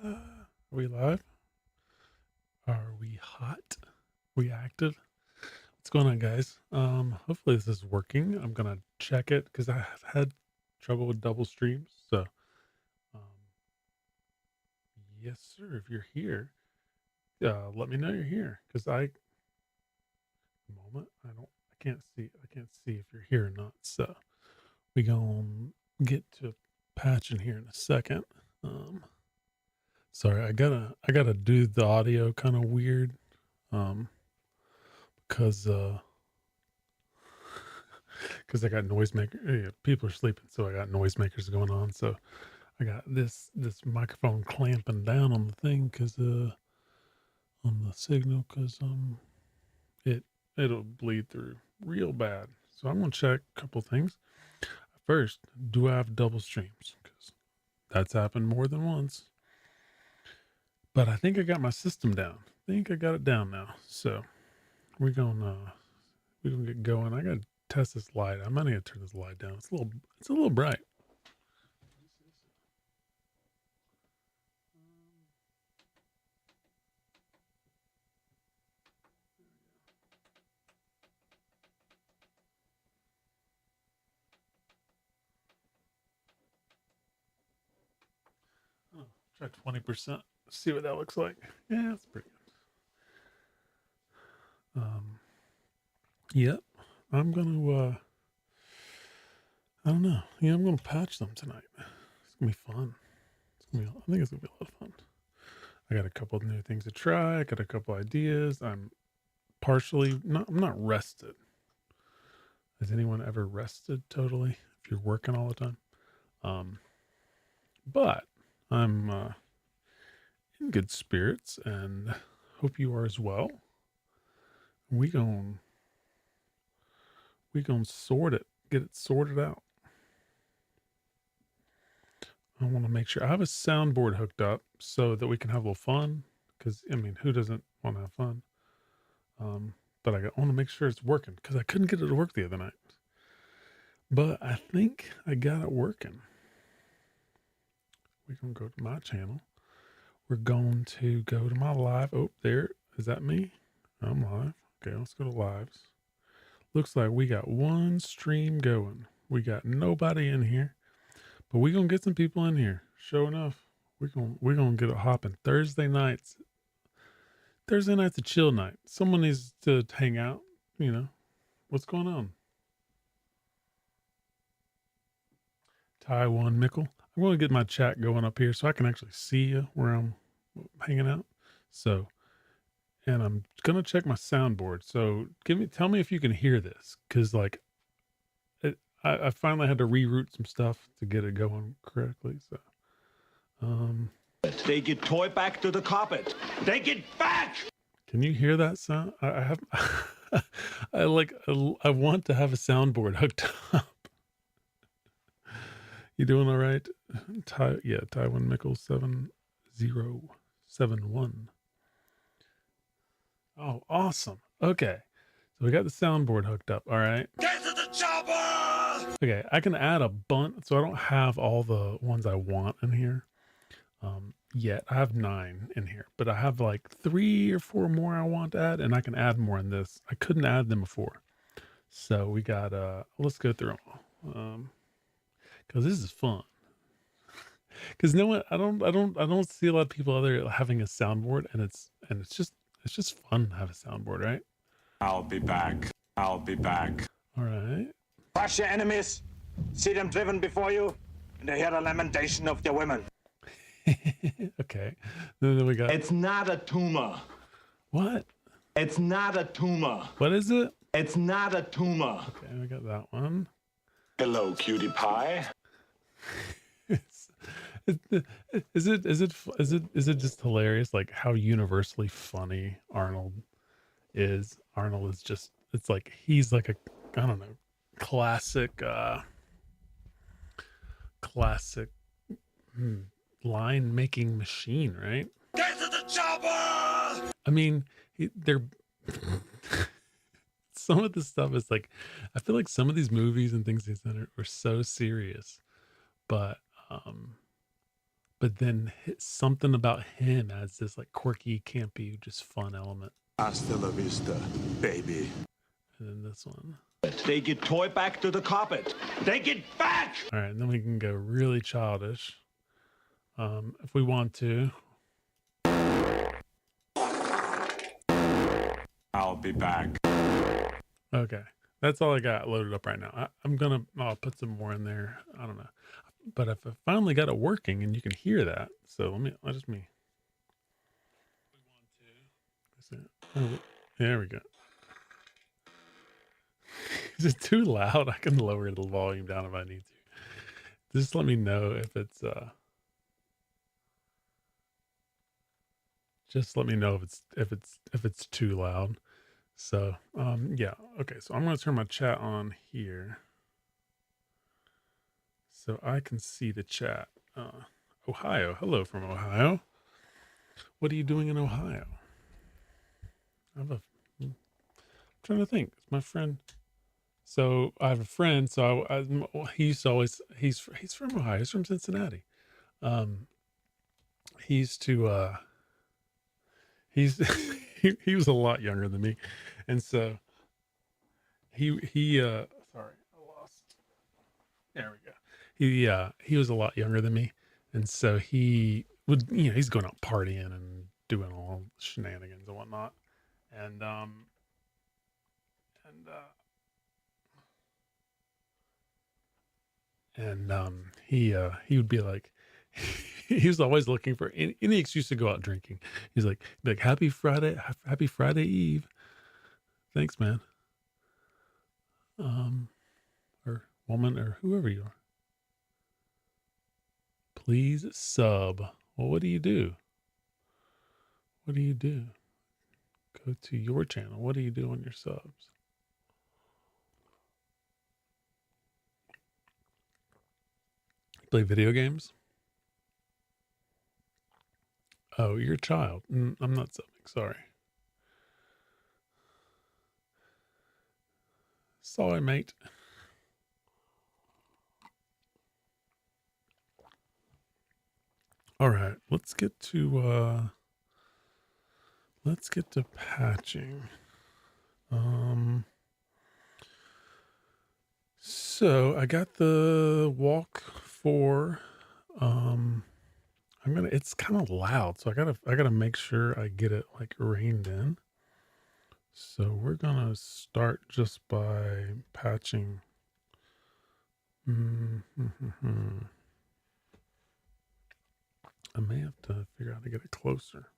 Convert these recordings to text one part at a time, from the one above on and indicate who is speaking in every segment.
Speaker 1: Are we live? Are we hot? We active? What's going on, guys? Hopefully this is working. I'm gonna check it because I have had trouble with double streams. So, um, yes, sir. If you're here, let me know you're here because moment, I can't see. I can't see if you're here or not. So we gonna get to patching here in a second. Um, sorry, I gotta do the audio kind of weird. Um, because because I got noisemaker. People are sleeping, so I got noisemakers going on. So I got this microphone clamping down on the thing because on the signal because it it'll bleed through real bad. So I'm gonna check a couple things. First, do I have double streams? Because that's happened more than once. But I think I got my system down. I think I got it down now. So we're gonna get going. I gotta test this light. I might need to turn this light down. It's a little bright. Oh, try 20%. See what that looks like. Yeah, that's pretty good. Yep. I'm gonna I don't know. Yeah, I'm gonna patch them tonight. It's gonna be fun. I think it's gonna be a lot of fun. I got a couple of new things to try. I got a couple ideas. I'm not rested. Has anyone ever rested totally if you're working all the time? Um, but I'm in good spirits and hope you are as well. We gon' sort it, get it sorted out. I want to make sure I have a soundboard hooked up so that we can have a little fun. Because I mean, who doesn't want to have fun? But I want to make sure it's working because I couldn't get it to work the other night. But I think I got it working. We're gonna go to my channel. We're going to go to my live. Oh, there is that me? I'm live. Okay, let's go to lives. Looks like we got one stream going. We got nobody in here. But we're gonna get some people in here. Sure enough, we're gonna get it hopping. Thursday night's a chill night. Someone needs to hang out. You know what's going on. Taiwan Mickle. I'm gonna get my chat going up here so I can actually see you where I'm hanging out. So, and I'm gonna check my soundboard. So tell me if you can hear this, because like I finally had to reroute some stuff to get it going correctly. So,
Speaker 2: Take your toy back to the carpet. Take it back!
Speaker 1: can you hear that sound? I have, I want to have a soundboard hooked up. You doing all right? Taiwan Mickle 7071. Oh, awesome. Okay. So we got the soundboard hooked up. All right.
Speaker 2: Get to the chopper!
Speaker 1: Okay. I can add a bunch. So I don't have all the ones I want in here yet. I have 9 in here, but I have like 3 or 4 more I want to add, and I can add more in this. I couldn't add them before. So we got, let's go through them. Cause this is fun. Cause no one, I don't see a lot of people out there having a soundboard, and it's just fun to have a soundboard, right?
Speaker 2: I'll be back. I'll be back.
Speaker 1: All right.
Speaker 2: Crush your enemies. See them driven before you, and hear the lamentation of their women.
Speaker 1: Okay. Then we got.
Speaker 2: It's not a tumor.
Speaker 1: What?
Speaker 2: It's not a tumor.
Speaker 1: What is it?
Speaker 2: It's not a tumor.
Speaker 1: Okay, we got that one.
Speaker 2: Hello, cutie pie.
Speaker 1: Is it just hilarious like how universally funny Arnold is? Arnold is just, it's like he's like a, I don't know, classic classic line making machine, right?
Speaker 2: Get to the chopper!
Speaker 1: I mean, they're some of the stuff is like, I feel like some of these movies and things he's done are so serious, but but then something about him adds this like quirky, campy, just fun element.
Speaker 3: Hasta la vista, baby.
Speaker 1: And then this one.
Speaker 3: Take your toy back to the carpet. Take it back!
Speaker 1: All right, and then we can go really childish. If we want to.
Speaker 3: I'll be back.
Speaker 1: Okay, that's all I got loaded up right now. I'll put some more in there. I don't know, but if I finally got it working and you can hear that, so let me. Oh, there we go. Is it too loud? I can lower the volume down if I need to. Just let me know if it's just let me know if it's too loud. So yeah, okay, so I'm gonna turn my chat on here so I can see the chat. Ohio, hello from Ohio. What are you doing in Ohio? I'm trying to think. It's my friend. So I have a friend. So he used to always, he's from Ohio. He's from Cincinnati. He used to, he's, he was a lot younger than me. And so sorry, I lost. There we go. He was a lot younger than me. And so he would, he's going out partying and doing all shenanigans and whatnot. He would be like, he was always looking for any excuse to go out drinking. He's like happy Friday Eve. Thanks, man. Or woman or whoever you are. Please sub. Well, what do you do? What do you do? Go to your channel. What do you do on your subs? Play video games? Oh, you're a child. I'm not subbing. Sorry. Sorry, mate. All right, let's get to patching. So I got the walk 4. It's kind of loud, so I gotta make sure I get it like reined in. So we're gonna start just by patching. I may have to figure out how to get it closer.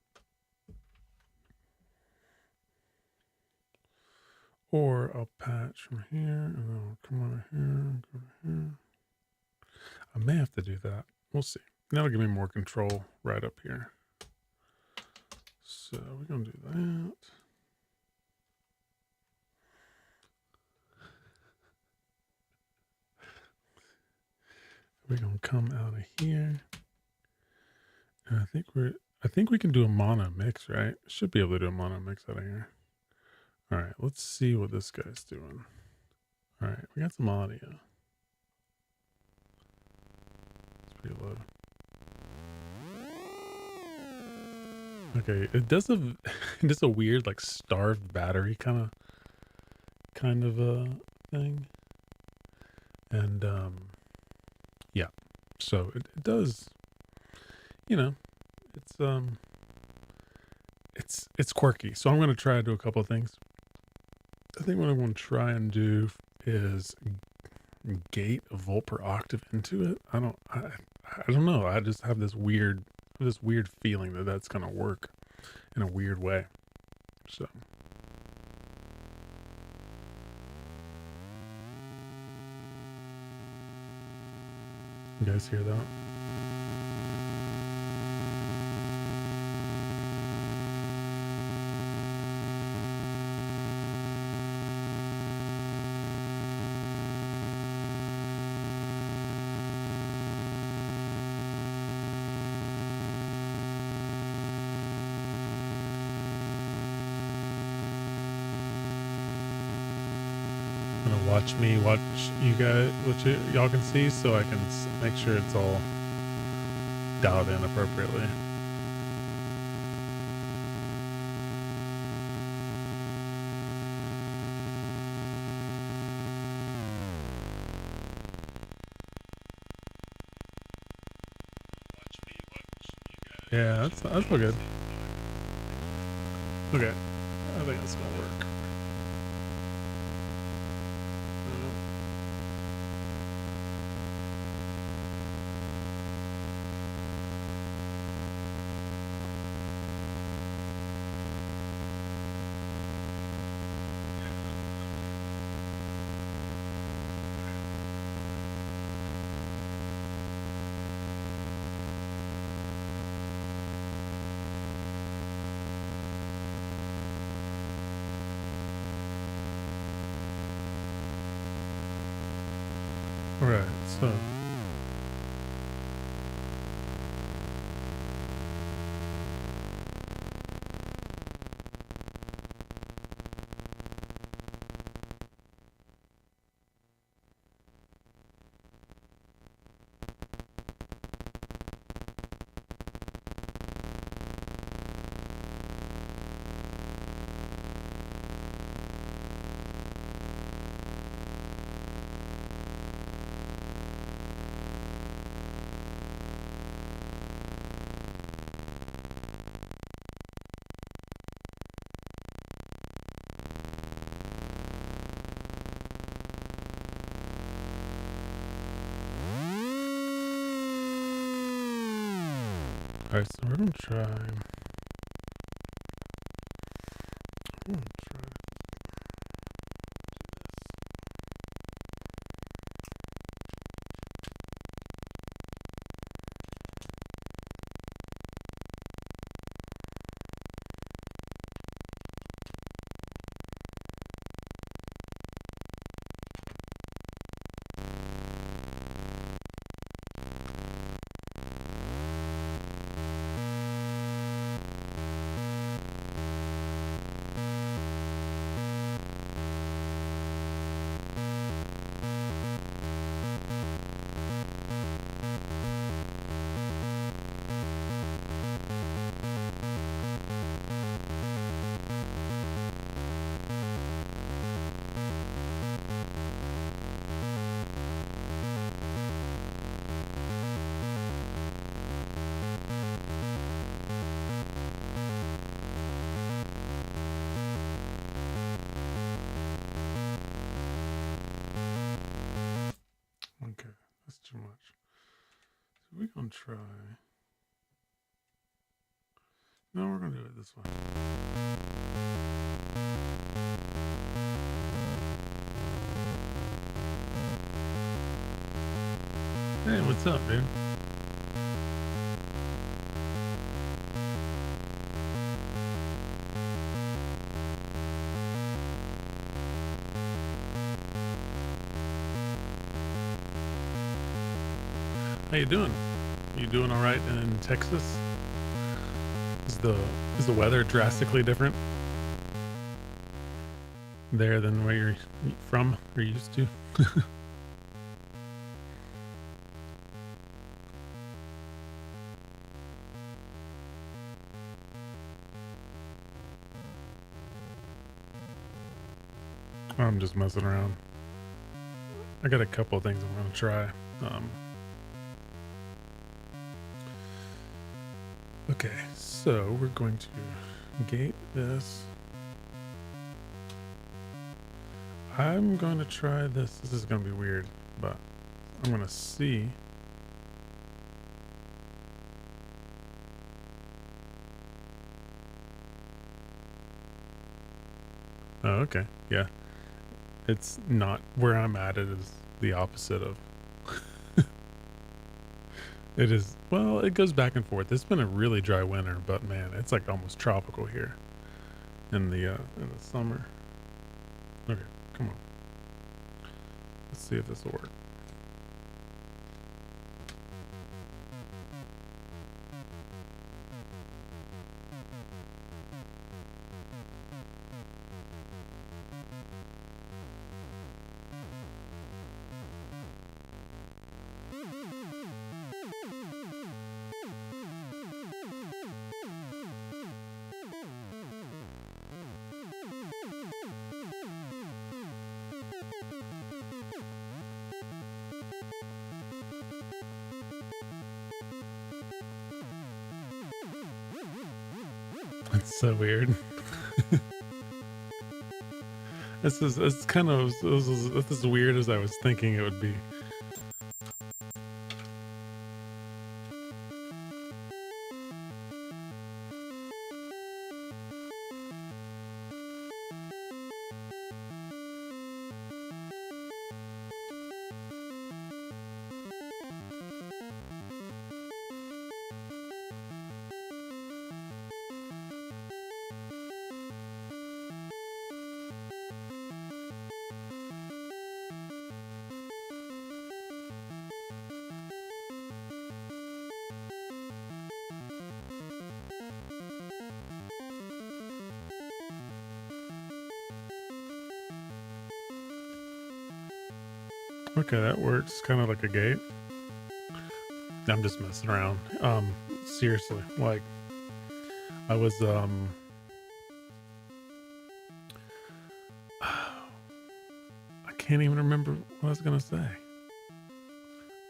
Speaker 1: Or I'll patch from here and then I'll come over here and go to here. I may have to do that. We'll see. That'll give me more control right up here. So we're going to do that. We're going to come out of here. And I think we can do a mono mix, right? Should be able to do a mono mix out of here. All right, let's see what this guy's doing. All right, we got some audio. It's pretty low. Okay, it does a weird like starved battery kind of a thing. And yeah. So it does, it's quirky. So I'm going to try to do a couple of things. I think what I want to try and do is gate a volt per octave into it. I don't know. I just have this weird feeling that that's going to work in a weird way. So you guys hear that? watch you guys, y'all can see, so I can make sure it's all dialed in appropriately. Yeah, that's all good. Okay, I think that's gonna work. All right, so. All right, so we're gonna try. Okay, that's too much. So we're gonna try. No, we're gonna do it this way. Hey, what's up, dude? How you doing? You doing all right in Texas? Is the weather drastically different there than where you're from or used to? I'm just messing around. I got a couple of things I'm gonna try. Okay, so we're going to gate this. I'm going to try this. This is going to be weird, but I'm going to see. Oh, okay. Yeah. It's not where I'm at. It is the opposite of. It is, well, it goes back and forth. It's been a really dry winter, but man, it's like almost tropical here in the summer. Okay, come on. Let's see if this will work. It's so weird. It's kind of it's as weird as I was thinking it would be. Okay, that works. Kind of like a gate. I'm just messing around. Seriously, like I was I can't even remember what I was gonna say.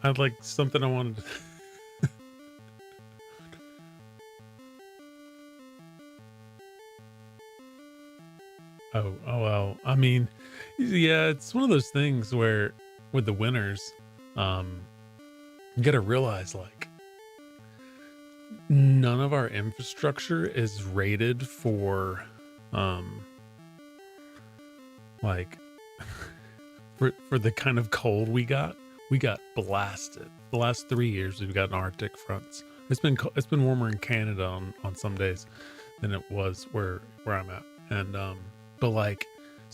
Speaker 1: I had like something I wanted to oh well. I mean, yeah, it's one of those things where with the winners, um, you gotta realize like none of our infrastructure is rated for um like for the kind of cold we got. We got blasted. The last 3 years we've gotten Arctic fronts. It's been warmer in Canada on some days than it was where I'm at. And but like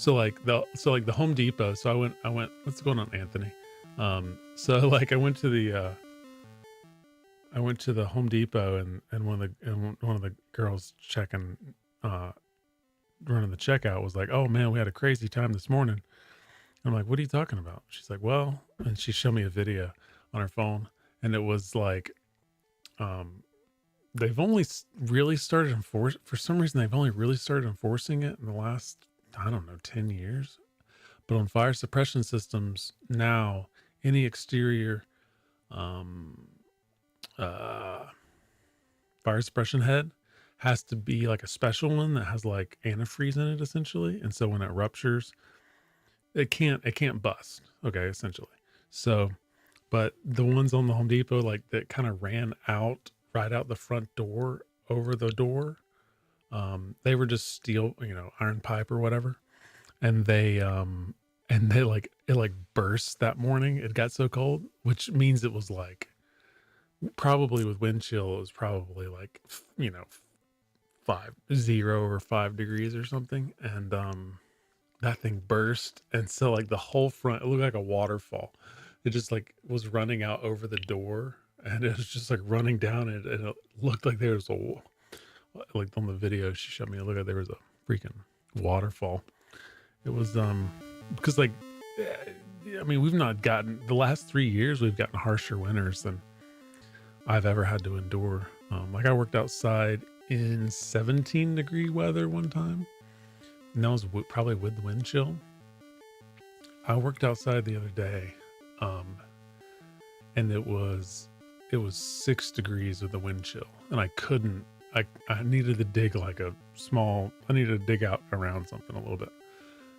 Speaker 1: like the Home Depot. So I went what's going on, Anthony? So like I went to the Home Depot and one of the girls checking running the checkout was like, "Oh man, we had a crazy time this morning." I'm like, "What are you talking about?" She's like, "Well," and she showed me a video on her phone, and it was like, um, they've only really started enforce for some reason they've only really started enforcing it in the last, I don't know, 10 years. But on fire suppression systems now, any exterior um, uh, fire suppression head has to be like a special one that has like antifreeze in it essentially, and so when it ruptures, it can't bust. Okay, essentially. So, but the ones on the Home Depot like that kind of ran out right out the front door over the door, they were just steel, iron pipe or whatever, and they like it like burst that morning. It got so cold, which means it was like probably with wind chill, it was probably like 5 0 or 5 degrees or something, and that thing burst, and so like the whole front, it looked like a waterfall. It just like was running out over the door, and it was just like running down it, and it looked like there was like on the video she showed me, it looked like there was a freaking waterfall. It was because like I mean, we've not gotten the last 3 years, we've gotten harsher winters than I've ever had to endure. Like I worked outside in 17-degree weather one time, and that was probably with the wind chill. I worked outside the other day, um, and it was 6 degrees with the wind chill, and I couldn't. I needed to dig like a small. I needed to dig out around something a little bit,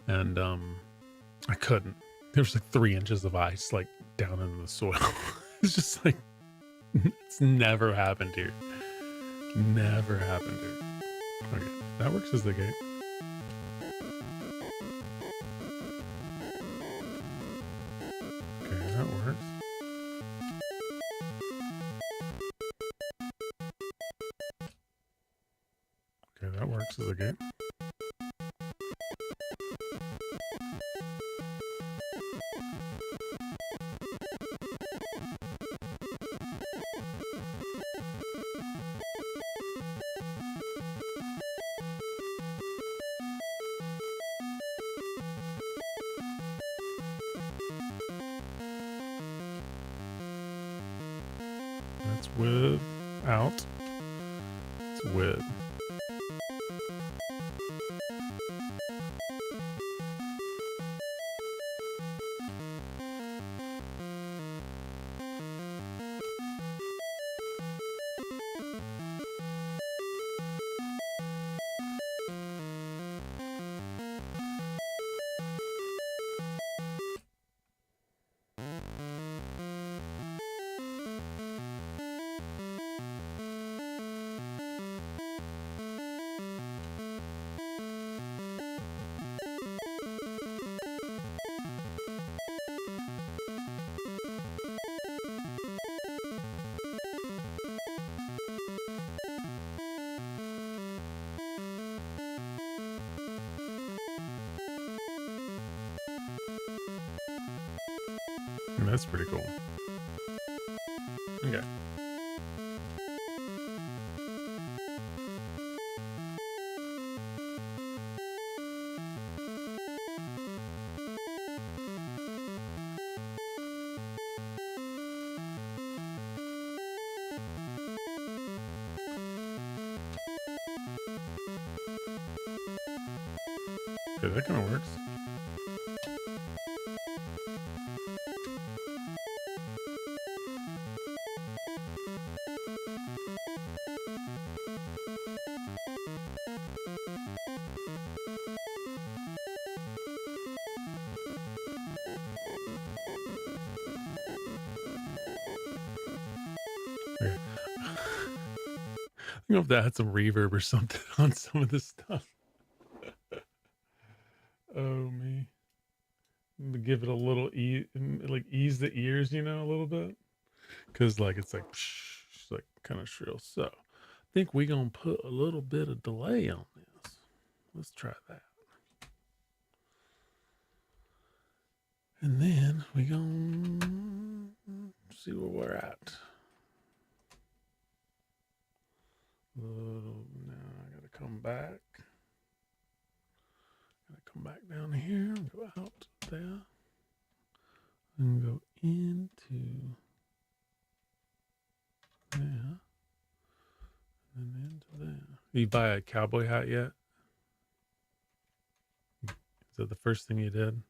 Speaker 1: and I couldn't. There was like 3 inches of ice like down into the soil. It's just like it's never happened here. Never happened here. Okay, that works as the gate. Okay, that works. Okay, that works as a gate. That's with out. It's with. And that's pretty cool. Okay. Okay, that kind of works. Okay. I don't know if that had some reverb or something on some of this stuff. Oh me. Give it a little like ease the ears, you know, a little bit, because like it's like it's like kind of shrill. So I think we're gonna put a little bit of delay on this. Let's try that, and then we gonna see where we're at. Now I gotta come back. Come back down here, go out there, and go into there, and into there. You buy a cowboy hat yet? Is that the first thing you did?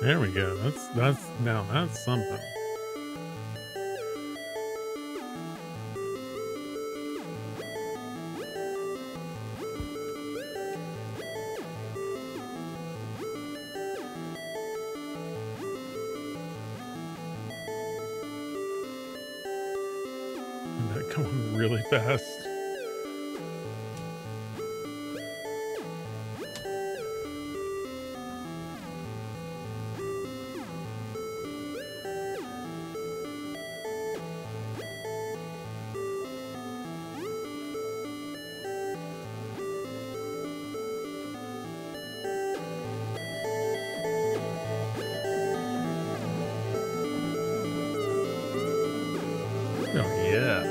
Speaker 1: There we go. That's now that's something. And that going really fast. Oh yeah.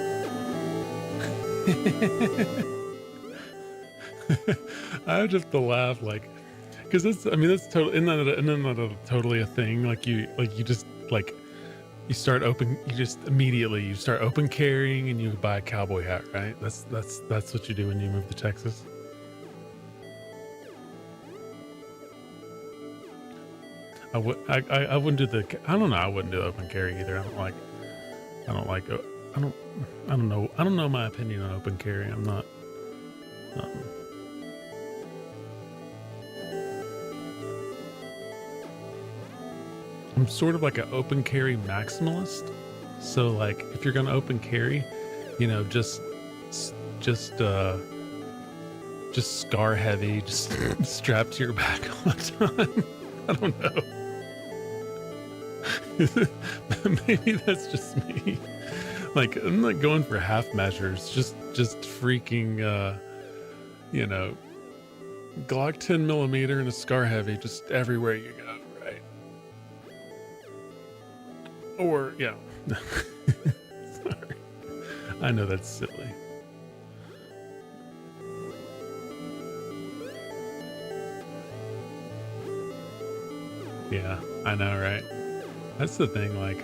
Speaker 1: I just have to laugh, like, because that's, I mean, that's totally, isn't that totally a thing? Like you just like, you start open, you just immediately, you start open carrying and you buy a cowboy hat, right? That's what you do when you move to Texas. I wouldn't do the, I don't know, I wouldn't do open carry either. I don't like, I don't know my opinion on open carry. I'm not, um, I'm sort of like an open carry maximalist. So like, if you're going to open carry, you know, just scar heavy, just strapped to your back all the time. I don't know. Maybe that's just me. Like, I'm not going for half measures, just freaking, you know, Glock 10mm and a scar heavy, just everywhere you go, right? Or, yeah. Sorry. I know that's silly. Yeah, I know, right? That's the thing, like,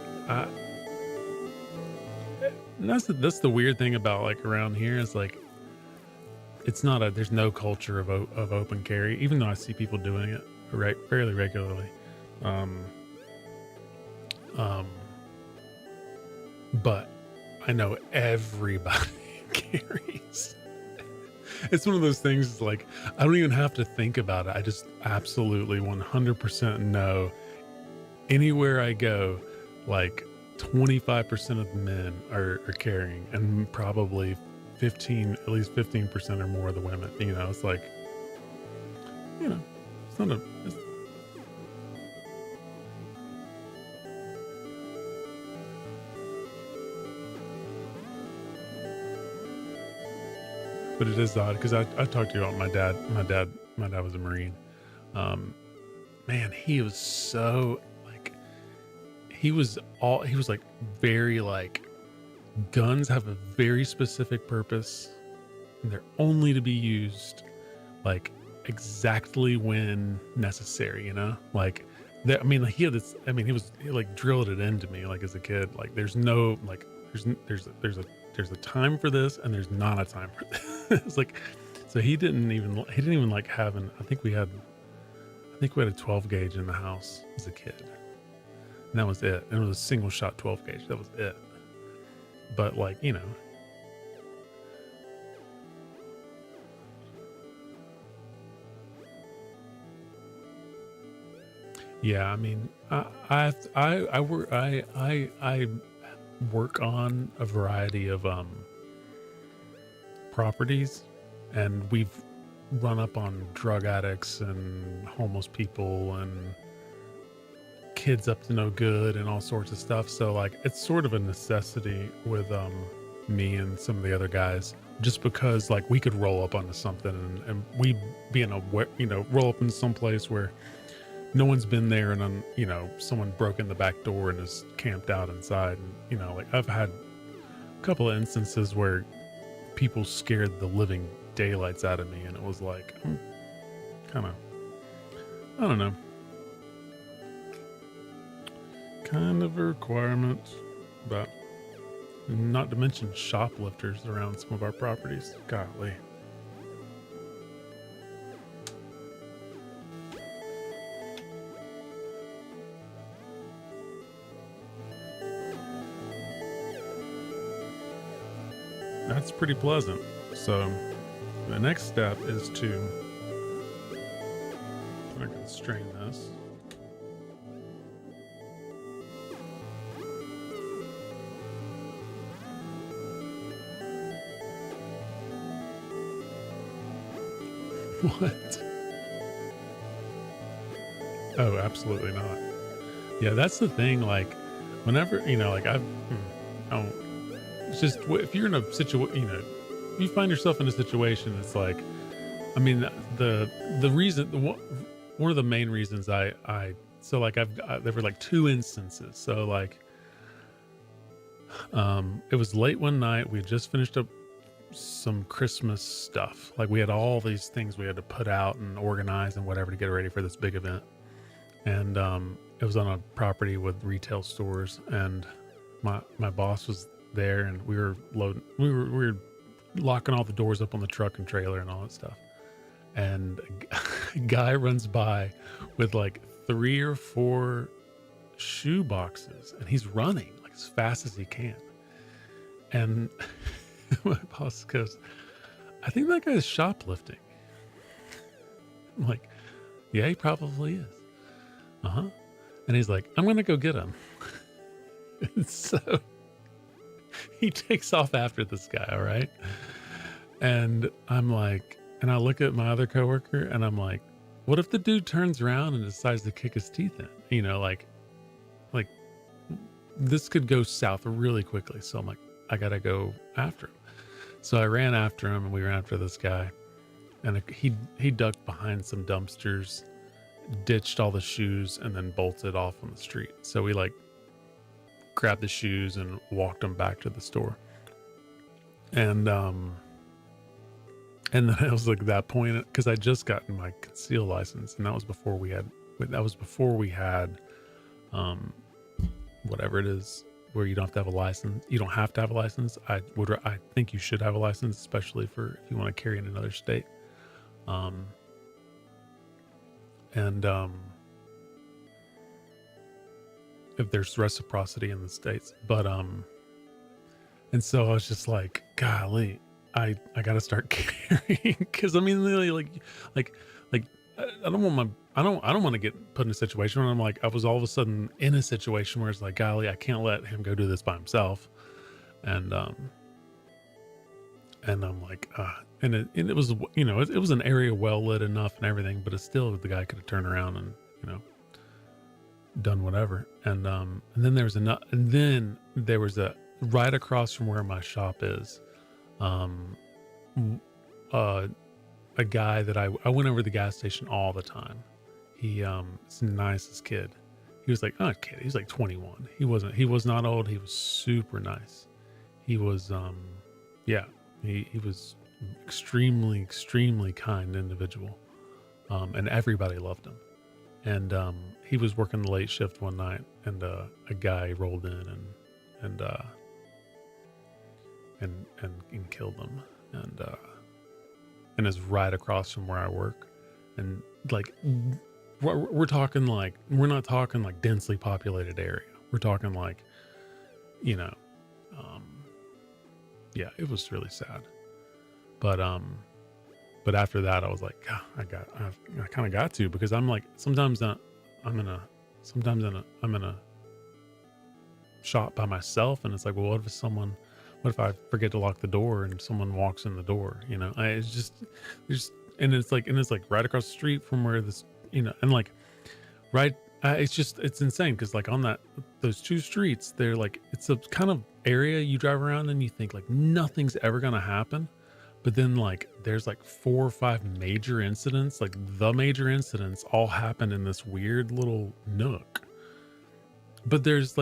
Speaker 1: that's the weird thing about, like, around here is, like, it's not there's no culture of open carry, even though I see people doing it fairly regularly. Um, but I know everybody carries. It's one of those things, like, I don't even have to think about it. I just absolutely 100% know anywhere I go, like 25% of the men are carrying, and probably 15, at least 15% or more of the women. It's like, you know, it's not a, it's, but it is odd because I talked to you about my dad was a Marine. Um, Man, he was so like, he was like very like, guns have a very specific purpose and they're only to be used like exactly when necessary, like I mean, like he had this, I mean, he like drilled it into me like as a kid, like there's no like there's a time for this and there's not a time for this. It's like, so he didn't even like having, I think we had a 12 gauge in the house as a kid, and that was it. And it was a single shot 12 gauge. That was it. But like, yeah, I mean, I work on a variety of properties, and we've run up on drug addicts and homeless people and kids up to no good and all sorts of stuff. So like, it's sort of a necessity with me and some of the other guys, just because like we could roll up onto something, and we be in a roll up in some place where no one's been there, and then someone broke in the back door and is camped out inside, and like I've had a couple of instances where people scared the living daylights out of me, and it was like, kind of, I don't know, kind of a requirement. But not to mention shoplifters around some of our properties. Golly. That's pretty pleasant. So the next step is to, I can strain this. What? Oh, absolutely not. Yeah, that's the thing. Like, whenever, like I don't, it's just, if you're in a situation, if you find yourself in a situation, it's like, I mean, the reason, one of the main reasons so like there were like two instances. So like, it was late one night. We had just finished up some Christmas stuff. Like we had all these things we had to put out and organize and whatever to get ready for this big event. And it was on a property with retail stores, and my boss was there, and we were locking all the doors up on the truck and trailer and all that stuff. And a guy runs by with like 3 or 4 shoe boxes, and he's running like as fast as he can. And my boss goes, "I think that guy's shoplifting." I'm like, "Yeah, he probably is." And he's like, "I'm gonna go get him." And so he takes off after this guy, all right? And I'm like, and I look at my other coworker, and I'm like, what if the dude turns around and decides to kick his teeth in? Like this could go south really quickly. So I'm like, I gotta go after him. So I ran after him, and we ran after this guy, and he ducked behind some dumpsters, ditched all the shoes, and then bolted off on the street. So we like grabbed the shoes and walked them back to the store. And then it was like that point, because I just gotten my conceal license, and that was before we had whatever it is where you don't have to have a license. You don't have to have a license. I think you should have a license, especially for if you want to carry in another state. If there's reciprocity in the States. But and so I was just like, golly, I gotta start carrying because I mean, really, like, like I don't want I don't want to get put in a situation where I'm like I was all of a sudden in a situation where it's like, golly, I can't let him go do this by himself, and I'm like, and it was it was an area well lit enough and everything, but it's still the guy could have turned around and done whatever, and then there was a right across from where my shop is, um w- uh a guy that I went over to the gas station all the time. He's the nicest kid. He was like, oh kid, he's like 21. He was not old. He was super nice. He was yeah, he was extremely kind individual. And everybody loved him. And he was working the late shift one night, and a guy rolled in and uh and killed him. And is right across from where I work. And like we're talking like we're not talking like densely populated area. We're talking like, you know, um yeah, it was really sad. But after that I was like, "God, I kind of got to," because I'm like I'm in a I'm in a shop by myself, and it's like, well, what if I forget to lock the door and someone walks in the door? It's just there's and it's like right across the street from where this, and like right. It's insane because like on those two streets, they're like it's a kind of area you drive around and you think like nothing's ever gonna happen, but then like there's like 4 or 5 major incidents, like the major incidents all happen in this weird little nook. But there's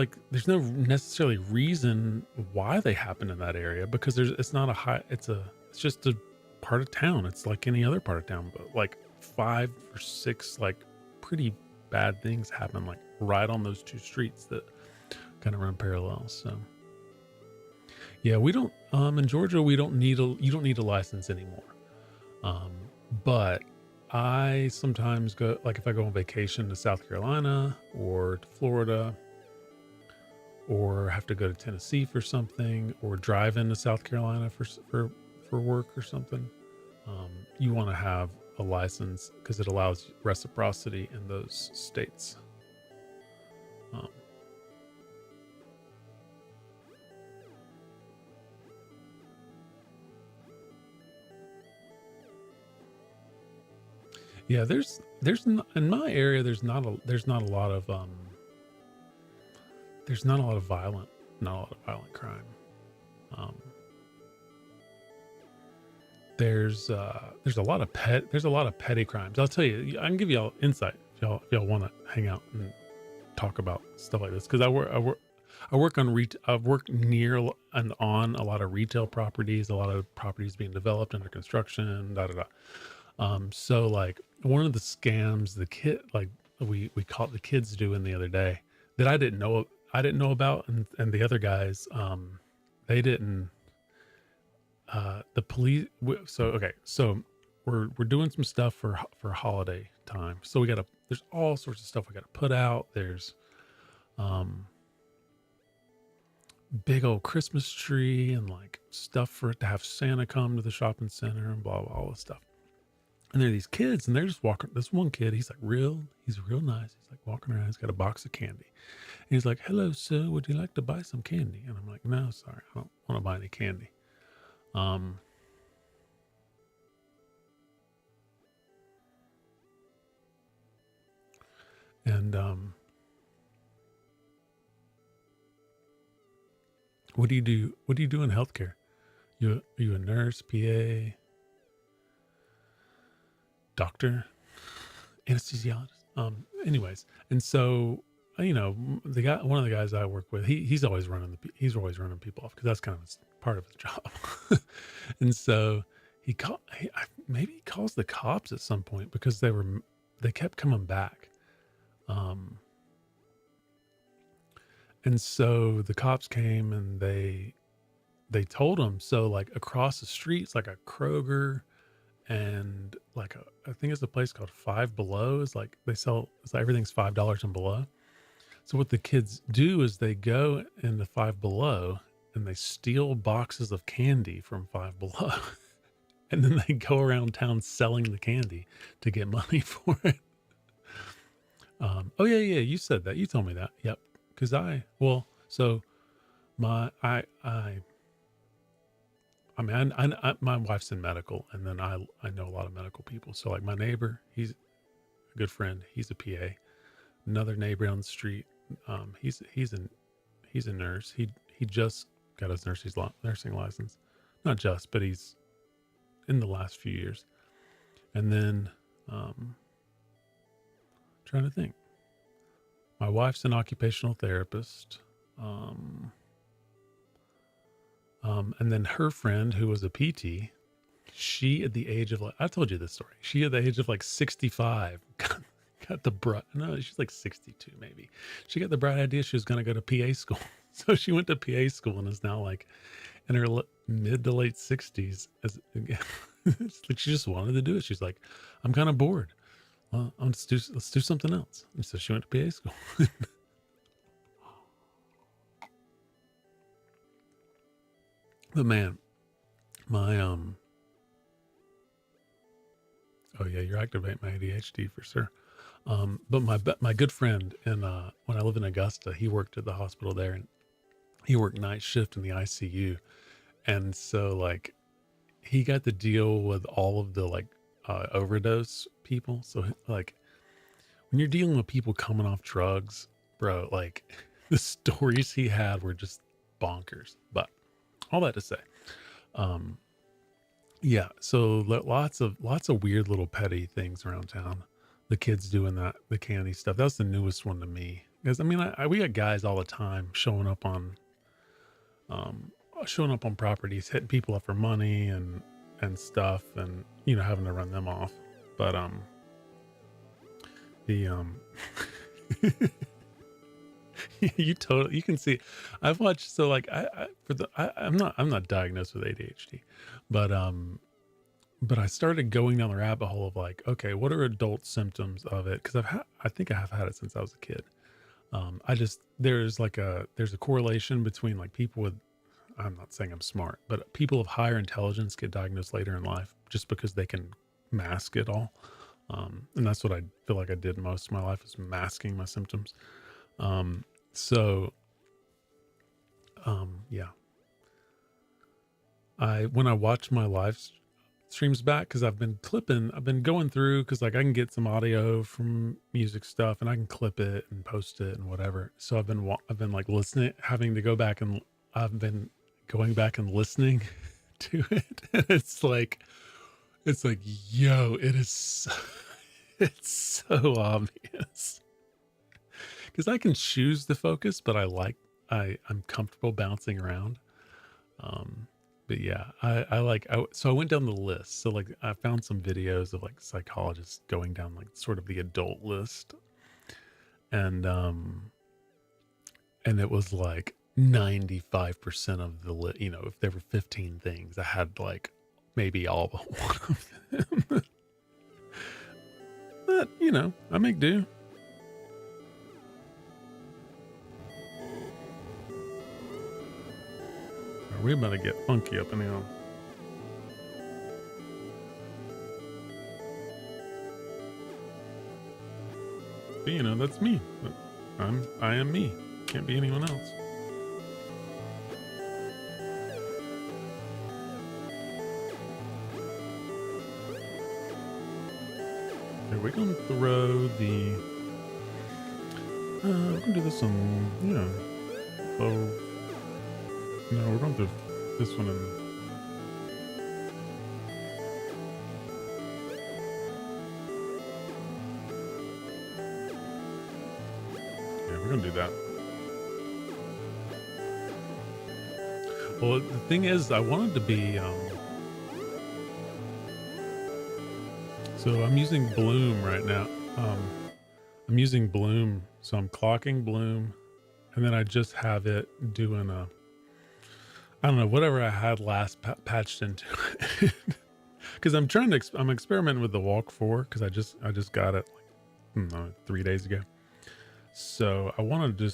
Speaker 1: no necessarily reason why they happen in that area, because it's not a high it's just a part of town. It's like any other part of town, but like 5 or 6 like pretty bad things happen like right on those two streets that kind of run parallel. So yeah, we don't in Georgia you don't need a license anymore. Um but I sometimes go, like if I go on vacation to South Carolina or to Florida, or have to go to Tennessee for something, or drive into South Carolina for work or something, you want to have a license because it allows reciprocity in those states. Um, yeah, in my area, there's not a lot of violent crime. Um, there's a lot of petty crimes. I'll tell you, I can give y'all insight if y'all want to hang out and talk about stuff like this, because I've worked near and on a lot of retail properties, a lot of properties being developed under construction, da da da. So like one of the scams we caught the kids doing the other day that I didn't know about, and the other guys, they didn't. The police. So we're doing some stuff for holiday time. So there's all sorts of stuff we got to put out. There's big old Christmas tree and like stuff for it to have Santa come to the shopping center and blah blah, all this stuff. And there are these kids, and they're just walking. This one kid, he's real nice. He's like walking around. He's got a box of candy. And he's like, "Hello, sir. Would you like to buy some candy?" And I'm like, "No, sorry, I don't want to buy any candy." And what do you do? What do you do in healthcare? Are you a nurse, PA, doctor, anesthesiologist? Anyways, and so one of the guys I work with, he's always running people off because that's kind of part of his job. And so maybe he calls the cops at some point because they kept coming back. And so the cops came and they told him, so like across the street, it's like a Kroger, and like I think it's a place called Five Below. It's like it's like everything's $5 and below. So what the kids do is they go into Five Below and they steal boxes of candy from Five Below. And then they go around town selling the candy to get money for it. Oh yeah, you said that. You told me that. Yep. Because so my wife's in medical, and then I know a lot of medical people. So like my neighbor, he's a good friend. He's a PA. Another neighbor down the street, he's a nurse. He just got his nursing license. Not just, but he's in the last few years. And then trying to think. My wife's an occupational therapist. And then her friend, who was a PT, she at the age of I told you this story. She at the age of 65 got the no, she's like 62 maybe. She got the bright idea she was going to go to PA school. So she went to PA school and is now in her mid to late 60s. It's like she just wanted to do it. She's like, I'm kind of bored. Well, let's do something else. And so she went to PA school. But man, my oh yeah, you're activating my ADHD for sure. But my good friend, and when I lived in Augusta, he worked at the hospital there, and he worked night shift in the ICU, and so he got to deal with all of the overdose people. So when you're dealing with people coming off drugs, bro, the stories he had were just bonkers. But all that to say, yeah, so lots of weird little petty things around town. The kids doing the candy stuff. That's the newest one to me. Because we got guys all the time showing up on properties, hitting people up for money and stuff, and having to run them off. But you can see I've watched. So I'm not diagnosed with ADHD, but I started going down the rabbit hole of okay, what are adult symptoms of it? Because I think I have had it since I was a kid. There's a correlation between people with, I'm not saying I'm smart, but people of higher intelligence get diagnosed later in life just because they can mask it all. And that's what I feel like I did most of my life, is masking my symptoms. Yeah. When I watch my live streams back, because I've been going through, because I can get some audio from music stuff and I can clip it and post it and whatever. So I've been listening, having to go back, and I've been going back and listening to it. And it's like, yo, it is it's so obvious. Because I can choose the focus, but I'm comfortable bouncing around. But yeah, so I went down the list. So I found some videos of psychologists going down sort of the adult list, and it was 95% of the list. If there were 15 things, I had maybe all but one of them. But I make do. We're about to get funky up in here. But that's me. I am me. Can't be anyone else. Okay, we're gonna throw the we're gonna do this one, oh. No, we're going to do this one in. Yeah, we're going to do that. Well, the thing is, I wanted to be, so I'm using Bloom right now. I'm using Bloom, so I'm clocking Bloom, and then I just have it doing I don't know, whatever I had last patched into it. Because I'm experimenting with the Walk 4, because I just got it 3 days ago. So I wanted to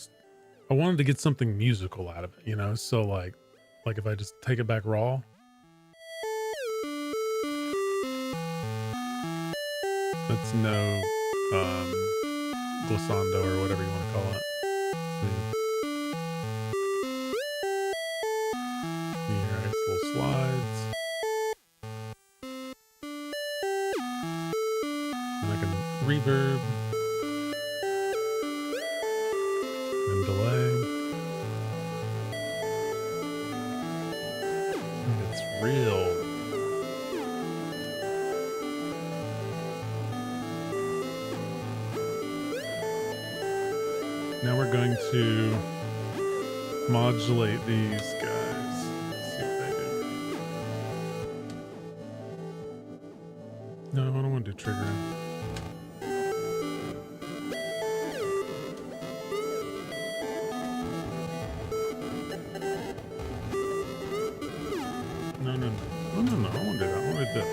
Speaker 1: get something musical out of it, so Like if I just take it back raw. That's no glissando or whatever you want to call it. Here, I guess little slides. And I can reverb and delay. And it's real. Now we're going to modulate these guys. Let's see what they do. No, I don't want to do triggering. No, no, no. No, no, no. I won't do that. I want to do this.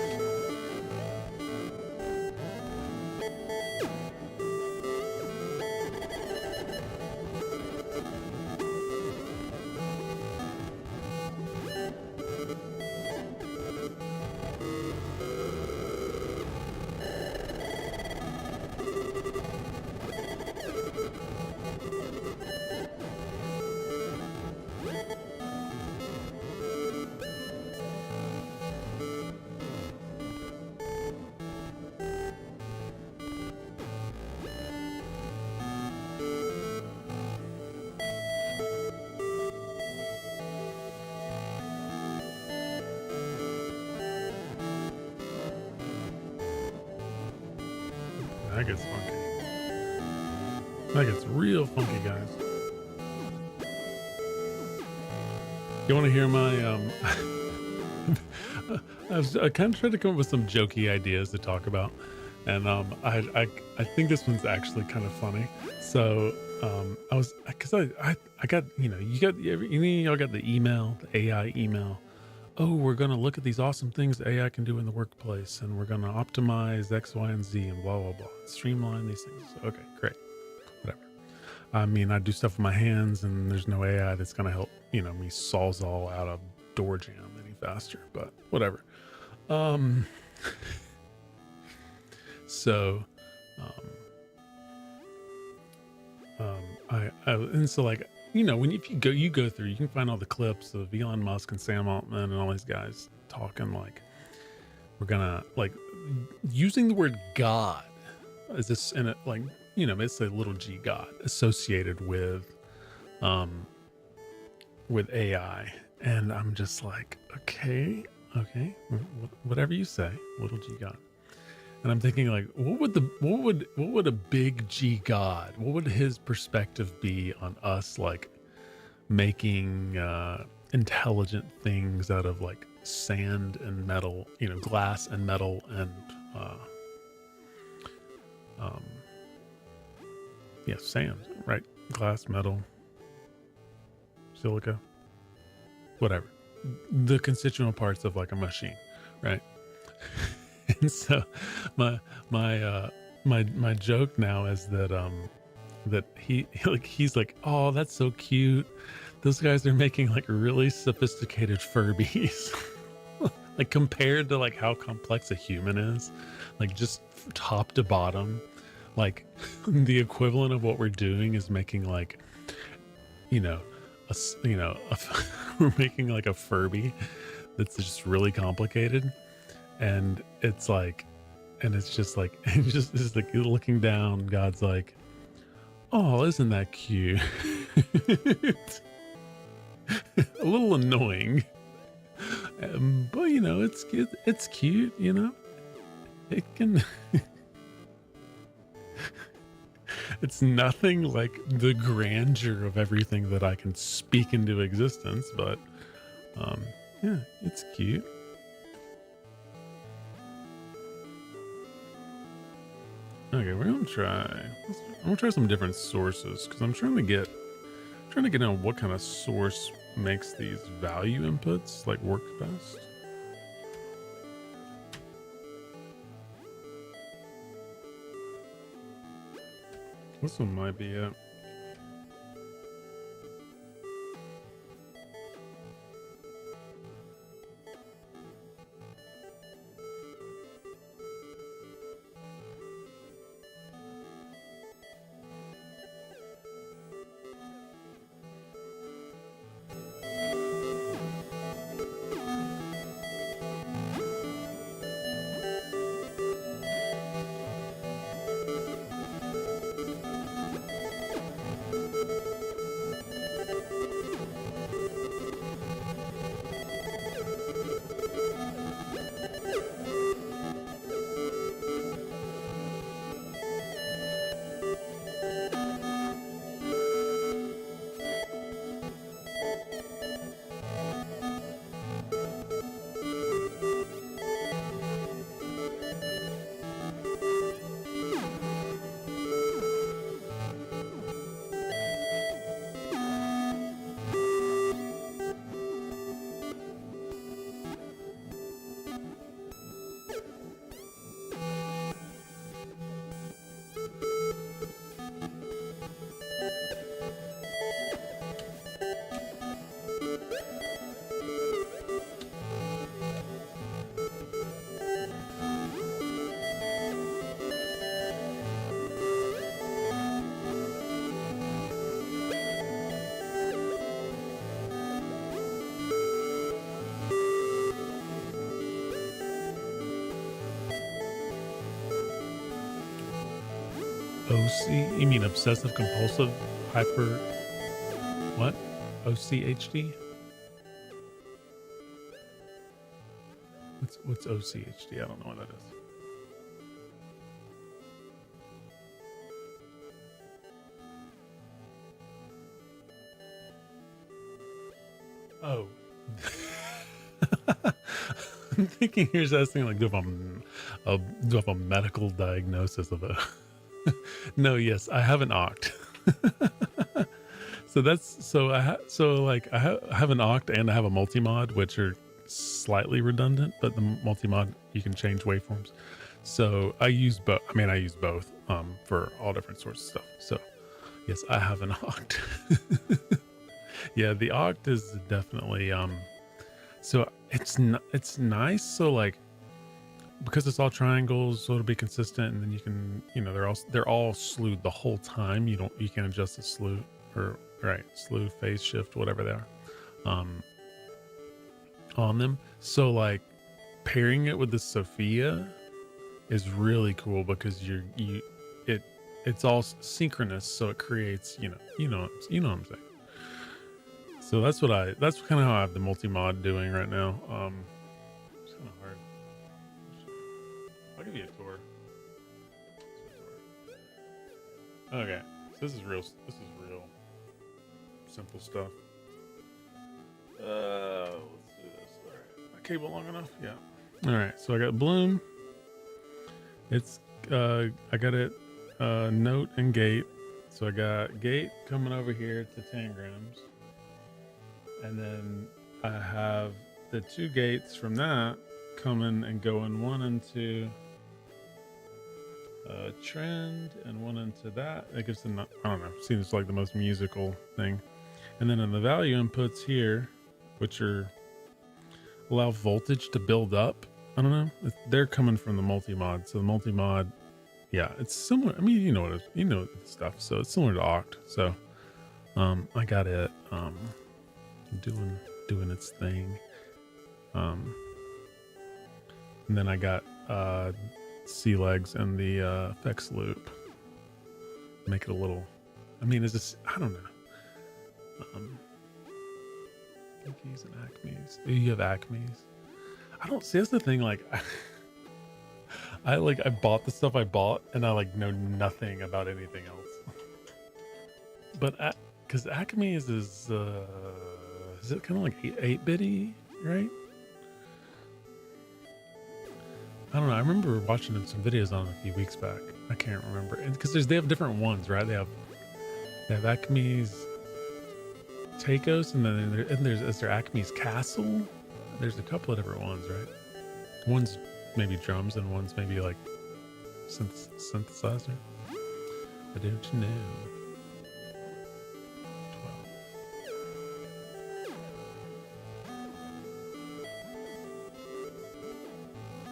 Speaker 1: That gets funky. That gets real funky, guys. You want to hear my I kind of tried to come up with some jokey ideas to talk about, and I think this one's actually kind of funny. So I was, because I got, y'all got the email, the AI email. Oh, we're going to look at these awesome things AI can do in the workplace, and we're going to optimize X, Y, and Z, and blah, blah, blah. Streamline these things. Okay, great. Whatever. I mean, I do stuff with my hands, and there's no AI that's going to help, me sawzall out a door jam any faster, but whatever. So, and so like, when if you go through, you can find all the clips of Elon Musk and Sam Altman and all these guys talking like, we're gonna like using the word God as this in it, like, it's a little g God associated with AI, and I'm just like, okay, whatever you say, little g God. And I'm thinking like, what would a big G God, what would his perspective be on us, like making intelligent things out of like sand and metal, glass and metal and sand, right? Glass, metal, silica, whatever. The constituent parts of like a machine, right? And so my joke now is that he's like, oh, that's so cute. Those guys are making like really sophisticated Furbies. Like compared to like how complex a human is, like just top to bottom, like the equivalent of what we're doing is making like, we're making like a Furby that's just really complicated. And it's like, and it's just like, it's like looking down, God's like, oh, isn't that cute? A little annoying. But it's cute, it can, it's nothing like the grandeur of everything that I can speak into existence, but, yeah, it's cute. Okay, we're gonna try. I'm gonna try some different sources because I'm trying to get on what kind of source makes these value inputs like work best. This one might be it. OC? You mean obsessive compulsive hyper what? OCHD? What's OCHD? I don't know what that is. Oh. I'm thinking here's asking like do I have a medical diagnosis of it? No, yes, I have an oct. So that's so I have an oct and I have a multi-mod, which are slightly redundant, but the multi-mod you can change waveforms. So I use both. I mean, I use both for all different sorts of stuff. So yes, I have an oct. Yeah, the oct is definitely so it's nice. So like because it's all triangles, so it'll be consistent, and then you can, you know, they're all slewed the whole time. You can adjust the slew or right slew, phase shift, whatever they are, on them. So like pairing it with the Sophia is really cool because it's all synchronous, so it creates, you know what I'm saying. So that's kind of how I have the multi-mod doing right now. It's kind of hard. I'll give you a tour. Okay, so this is real simple stuff. Let's do this. All right, my cable long enough? Yeah. All right, so I got Bloom. It's I got it note and gate. So I got gate coming over here to tangrams, and then I have the two gates from that coming and going, one into trend and one into that. It gives them, I don't know, seems like the most musical thing. And then in the value inputs here, which are allow voltage to build up. I don't know. They're coming from the multi-mod. So the multi-mod, yeah, it's similar. I mean, you know what it is, you know the stuff. So it's similar to Oct. So I got it doing its thing. And then I got C legs and the effects loop. Make it a little, I mean, is this, I don't know. Pinkies and Acmes. You have Acmes. I don't see, that's the thing, like I bought the stuff I bought and I like know nothing about anything else. But because Acmes is it kind of like 8-bitty, right? I don't know. I remember watching some videos on it a few weeks back. I can't remember, and because they have different ones, right? They have Acme's Takos, and then is there Acme's Castle? There's a couple of different ones, right? One's maybe drums, and one's maybe like synthesizer. But don't you know?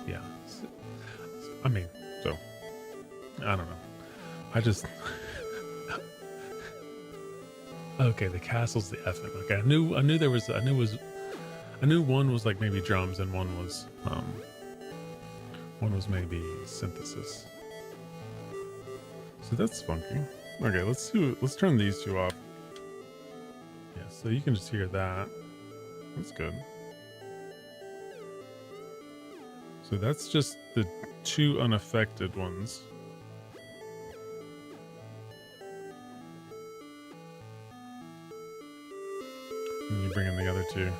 Speaker 1: 12. Yeah. I mean, so I don't know. I just okay. The castle's the effing. Okay, I knew one was like maybe drums and one was maybe synthesis. So that's funky. Okay, let's turn these two off. Yeah, so you can just hear that. That's good. So that's just the two unaffected ones. And you bring in the other two.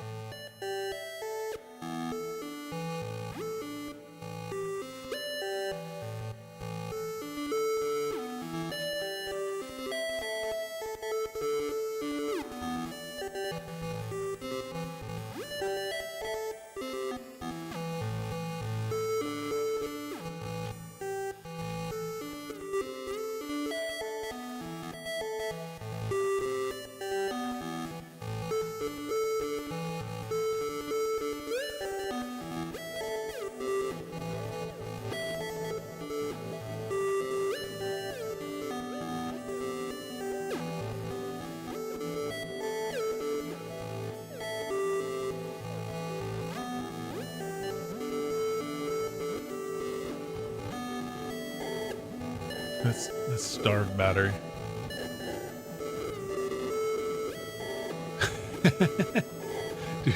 Speaker 1: That's starved battery.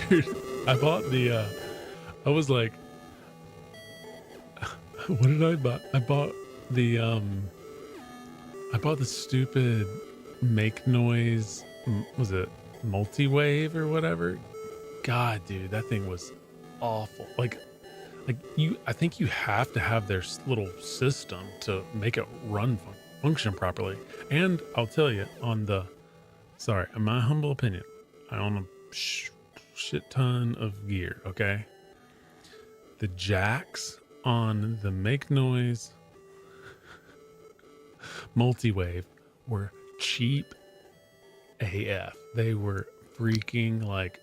Speaker 1: Dude, I bought the I was like, what did I buy? I bought the stupid make noise, was it multi-wave or whatever? God, dude, that thing was awful. Like I think you have to have their little system to make it function properly. And I'll tell you, sorry, in my humble opinion, I own a shit ton of gear. Okay, the jacks on the make noise multi-wave were cheap AF. They were freaking like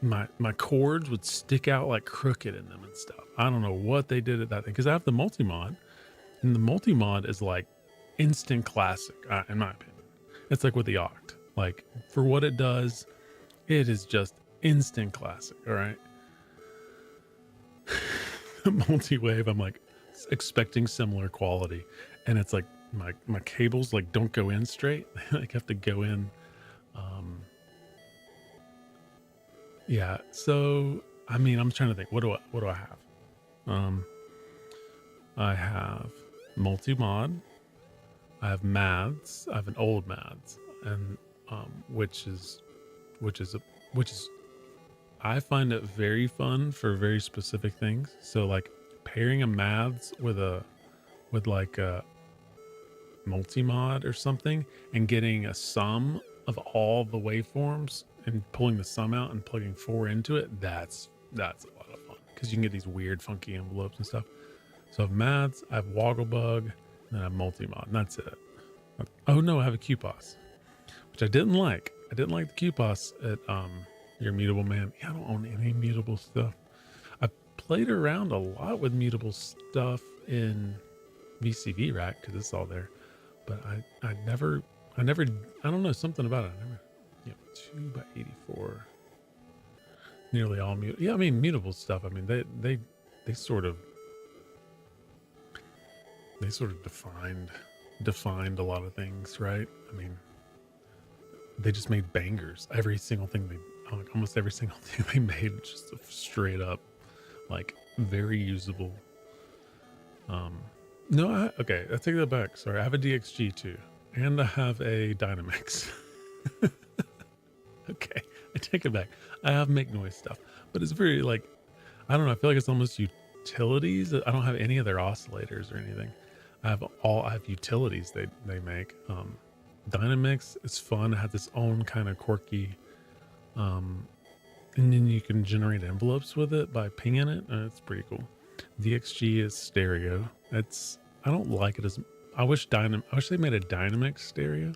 Speaker 1: my cords would stick out like crooked in them and stuff. I don't know what they did at that thing because I have the multi-mod, and the multi-mod is like instant classic, in my opinion. It's like with the Oct. Like for what it does, it is just instant classic. All right. Multi-wave, I'm like expecting similar quality, and it's like my cables like don't go in straight. They like have to go in. Yeah, so I mean, I'm trying to think. What do I have? I have multi-mod. I have mads. I have an old mads, and which is I find it very fun for very specific things. So like pairing a mads with like a multi-mod or something and getting a sum of all the waveforms and pulling the sum out and plugging 4 into it, that's a lot of fun because you can get these weird funky envelopes and stuff. So I have mads, I have wogglebug, and then I have multi-mod, and that's it. Oh no, I have a QPOS, which I didn't like. I didn't like the QPOS at your mutable man. Yeah, I don't own any mutable stuff. I played around a lot with mutable stuff in VCV rack because it's all there, but I never, I don't know, something about it. I never, 2x84, nearly all mutable. Yeah, I mean mutable stuff. I mean they sort of defined a lot of things, right? I mean, they just made bangers. Every single thing almost every single thing they made, just straight up, like very usable. No, okay, I take that back. Sorry, I have a DXG too, and I have a Dynamix. Okay, I take it back. I have make noise stuff, but it's very like, I don't know. I feel like it's almost utilities. I don't have any of their oscillators or anything. I have utilities they make. Dynamix is fun. It has its own kind of quirky, and then you can generate envelopes with it by pinging it. It's pretty cool. DXG is stereo. I don't like it as. I wish they made a Dynamix stereo.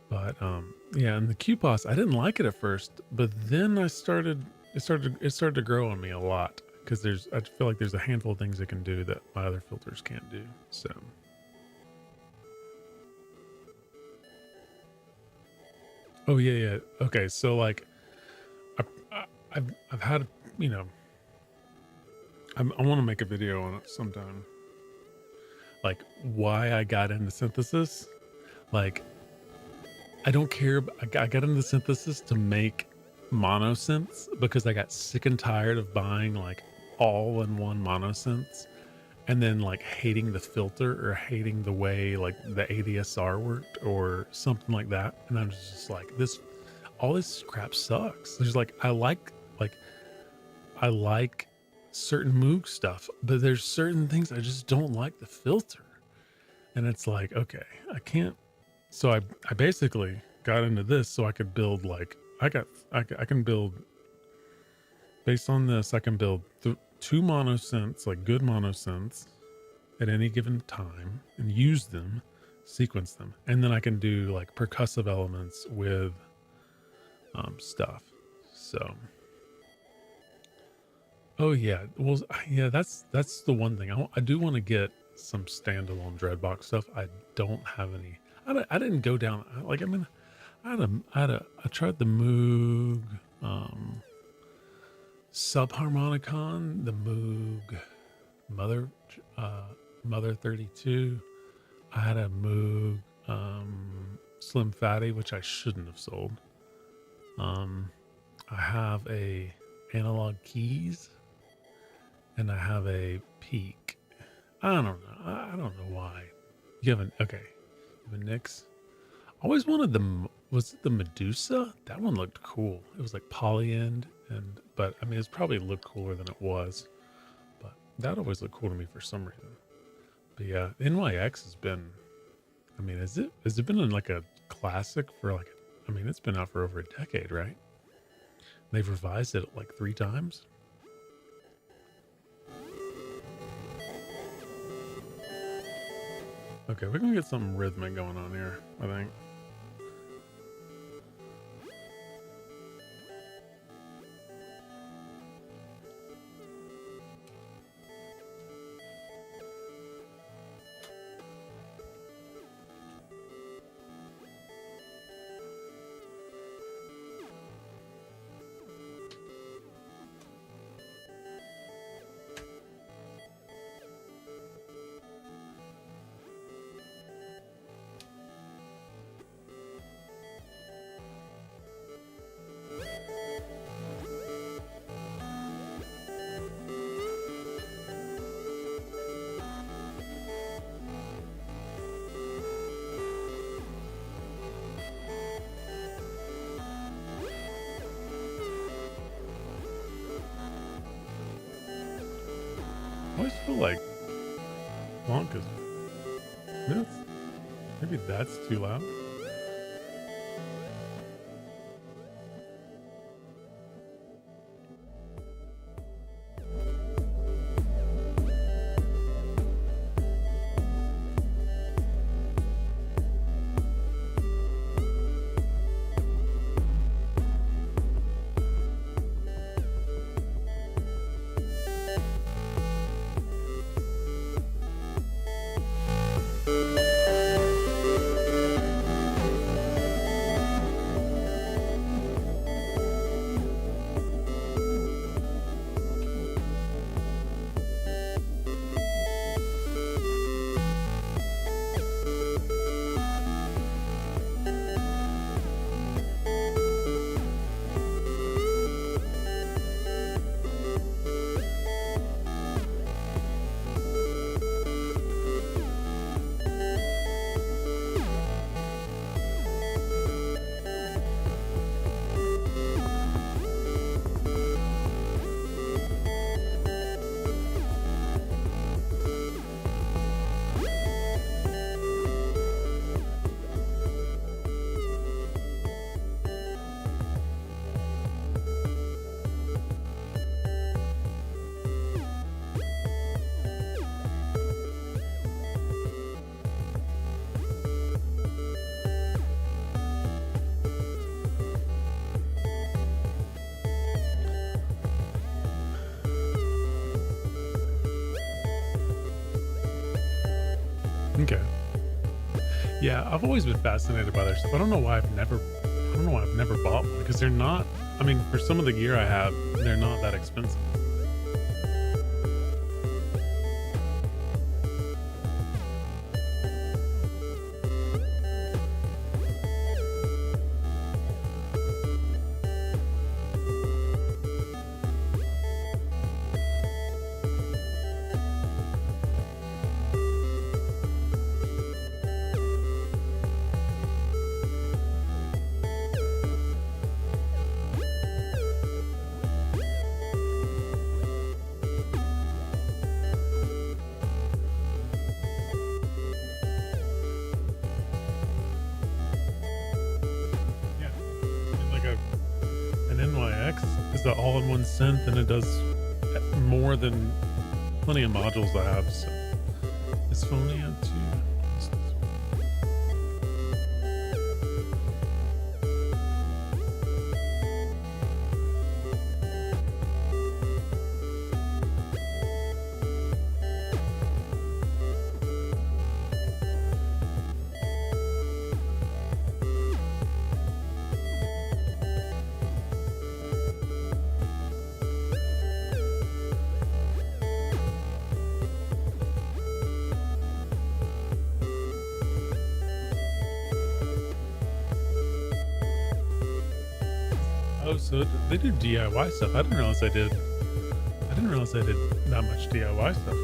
Speaker 1: But yeah, and the QPOS, I didn't like it at first, but then it started to grow on me a lot because I feel like there's a handful of things it can do that my other filters can't do. So oh yeah. Okay, so like I've had, I want to make a video on it sometime. Like why I got into synthesis. Like I don't care. I got into synthesis to make mono synths because I got sick and tired of buying like all-in-one mono synths and then like hating the filter or hating the way like the ADSR worked or something like that. And I'm just like, all this crap sucks. There's like, I like certain Moog stuff, but there's certain things I just don't like the filter. And it's like, okay, I can't. So I basically got into this so I could build like, I can build, based on this, I can build 2 mono synths, like good mono synths at any given time and use them, sequence them. And then I can do like percussive elements with stuff. So, oh yeah, well, yeah, that's the one thing. I do want to get some standalone Dreadbox stuff. I don't have any. I didn't go down, like, I mean, I tried the Moog, Subharmonicon, the Moog Mother Mother 32. I had a Moog Slim Fatty, which I shouldn't have sold. I have a Analog Keys, and I have a Peak. I don't know. I don't know why. You have an okay. You have a Nix. I always wanted the was it the Medusa? That one looked cool. It was like poly end, but I mean it's probably looked cooler than it was. But that always looked cool to me for some reason. But yeah, NYX has been. I mean, has it been in like a classic for like? I mean, it's been out for over a decade, right? They've revised it like 3 times. Okay, we're gonna get something rhythmic going on here, I think. I always feel like Blanc is maybe that's too loud. Okay. Yeah, I've always been fascinated by their stuff. I don't know why I've never bought one, because they're not, I mean, for some of the gear I have, they're not that expensive. Is the all-in-one synth, and it does more than plenty of modules I have. So this phone had two. Oh, so they do DIY stuff. I didn't realize I did. I didn't realize I did that much DIY stuff.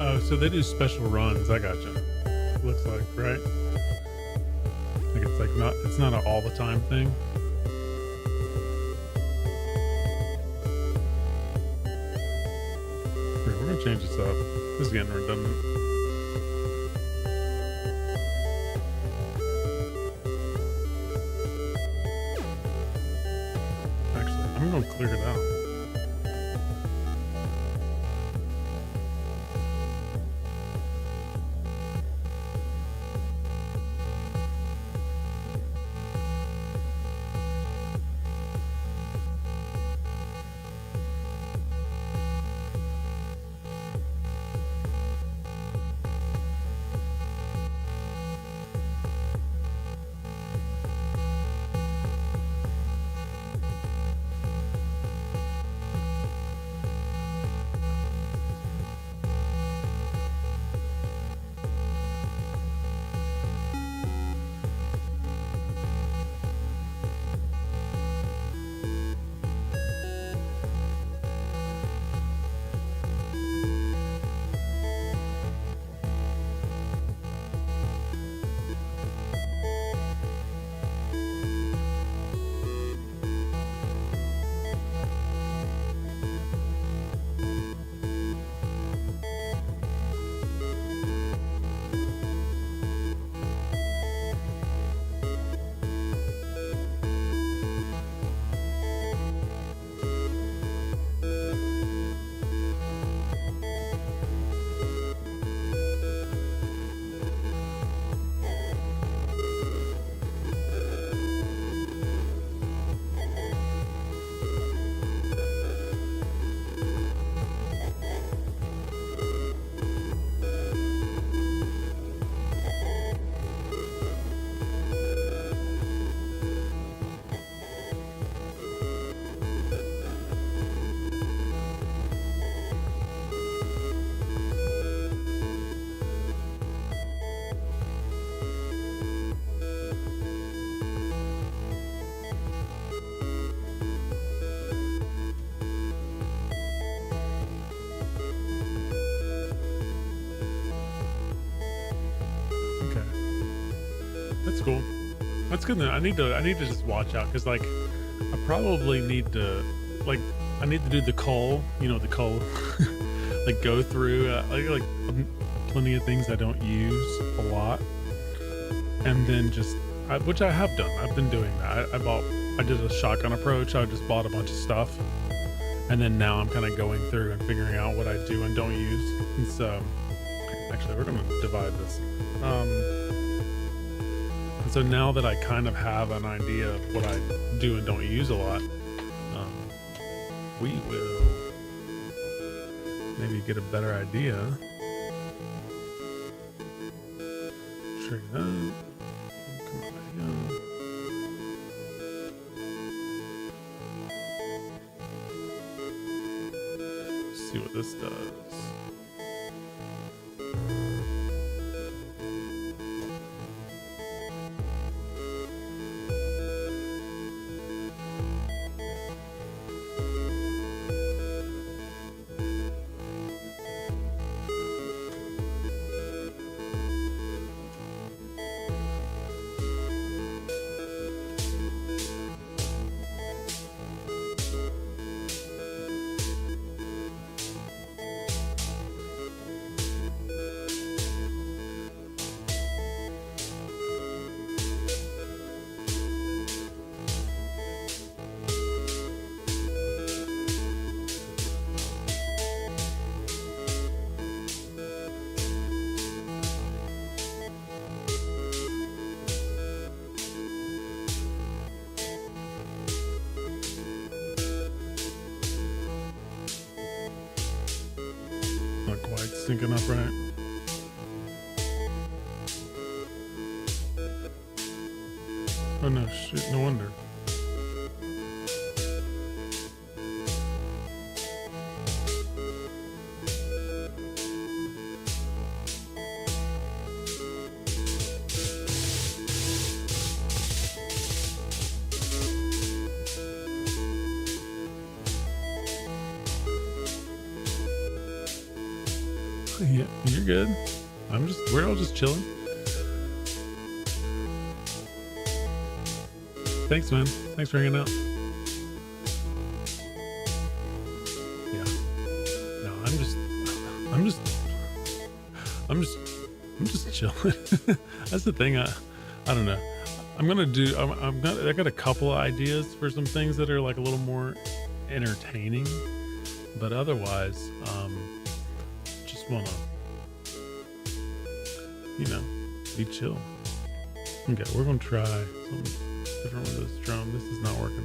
Speaker 1: Oh, so they do special runs. I gotcha. Looks like, right? Like it's like not. It's not an all the time thing. Here, we're gonna change this up. This is getting redundant. Actually, I'm gonna clear it out. That's cool. That's good. I need to just watch out because like I probably need to like I need to do the cull. You know the cull. Like go through like plenty of things I don't use a lot, and then just which I have done. I've been doing that. I did a shotgun approach. I just bought a bunch of stuff And then now I'm kind of going through and figuring out what I do and don't use. And so actually we're going to divide this. And so now that I kind of have an idea of what I do and don't use a lot, we will maybe get a better idea. Check it out. Come on, yeah. See what this does. Not quite syncing up right. Oh no, shit, no wonder. Yeah, you're good. We're all just chilling. Thanks, man. Thanks for hanging out. Yeah. No, I'm just chilling. That's the thing. I don't know. I got a couple of ideas for some things that are like a little more entertaining, but otherwise, just wanna, be chill. Okay, we're gonna try something different with this drum. This is not working.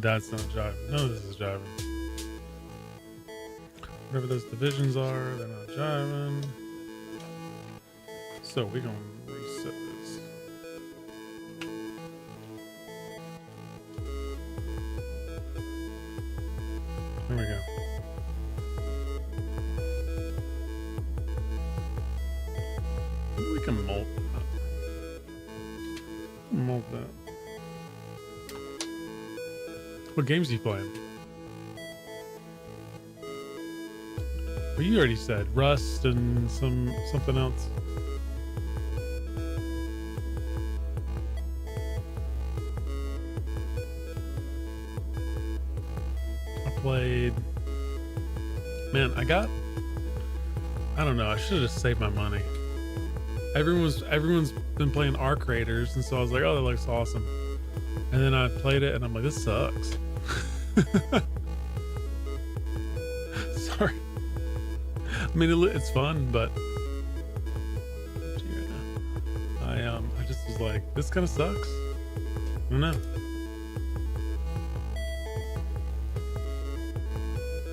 Speaker 1: That's not jiving. None of this is jiving. Whatever those divisions are, they're not jiving. So we're gonna reset this. There we go. We can mold that. Mold that. What games are you playing? Well, you already said Rust and something else. I played. Man, I don't know. I should have just saved my money. Everyone's been playing Arc Raiders, and so I was like, oh, that looks awesome. And then I played it, and I'm like, this sucks. Sorry. I mean, it's fun, but I just was like, this kind of sucks. I don't know.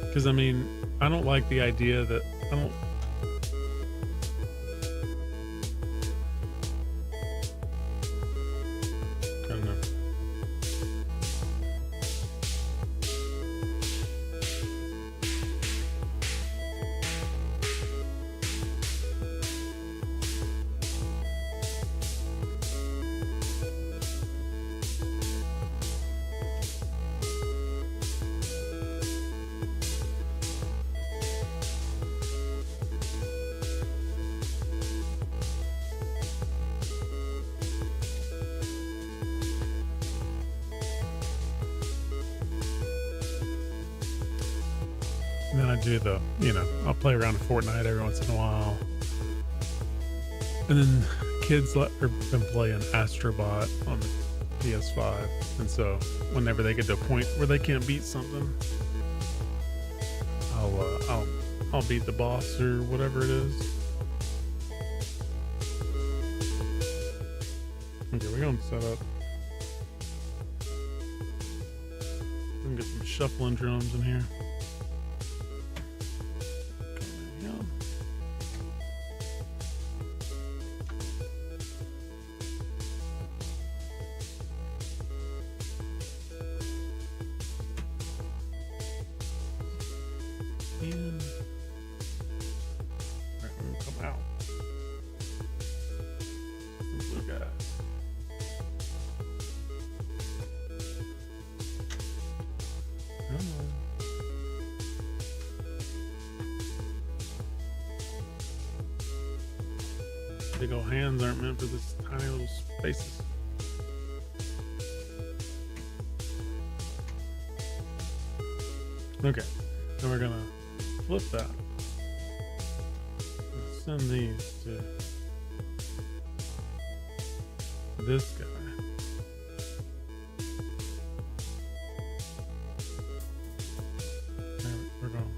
Speaker 1: Because I mean, I don't like the idea that I don't know. then I do the, I'll play around in Fortnite every once in a while. And then kids have been playing Astrobot on the PS5. And so whenever they get to a point where they can't beat something, I'll beat the boss or whatever it is. Okay, we're going to set up. We can get some shuffling drums in here. Big old hands aren't meant for this tiny little spaces. Okay, now we're gonna flip that. Let's send these to this guy. There, we're going.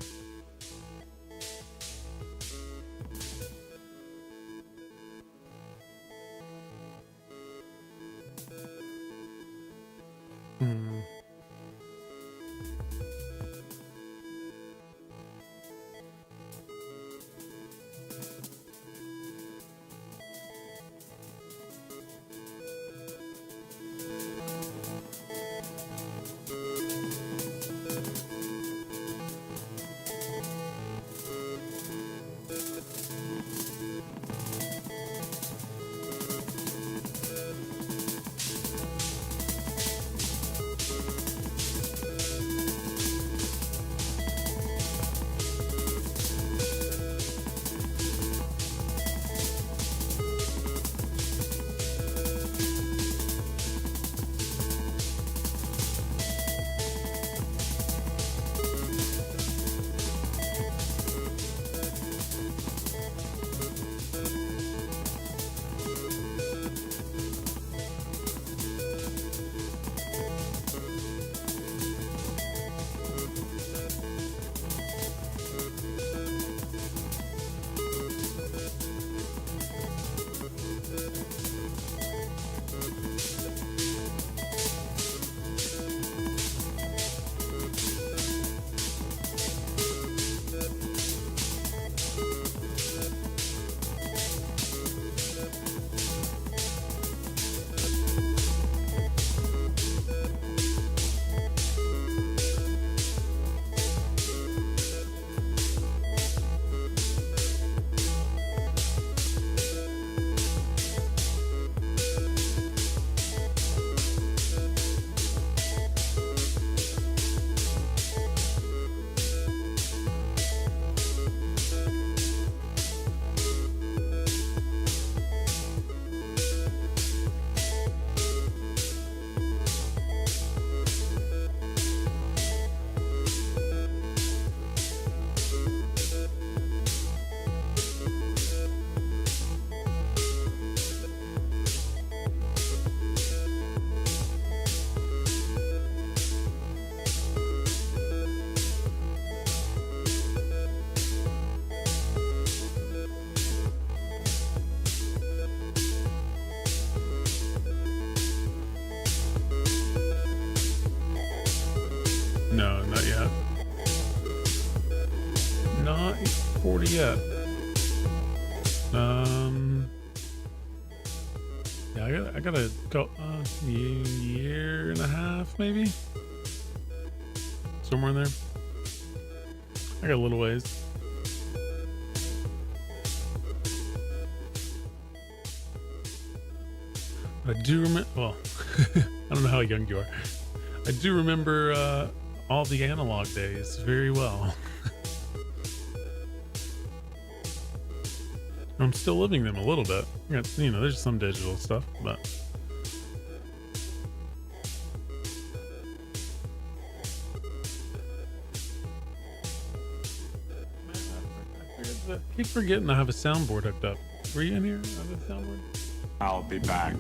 Speaker 1: No, not yet. Not 40 yet. Yeah, I gotta go year and a half maybe, somewhere in there. I got a little ways. I do remember. Well, I don't know how young you are. I do remember all the analog days very well. I'm still living them a little bit. There's some digital stuff, but keep forgetting I have a soundboard hooked up. Were you in here? I have a soundboard.
Speaker 3: I'll be back.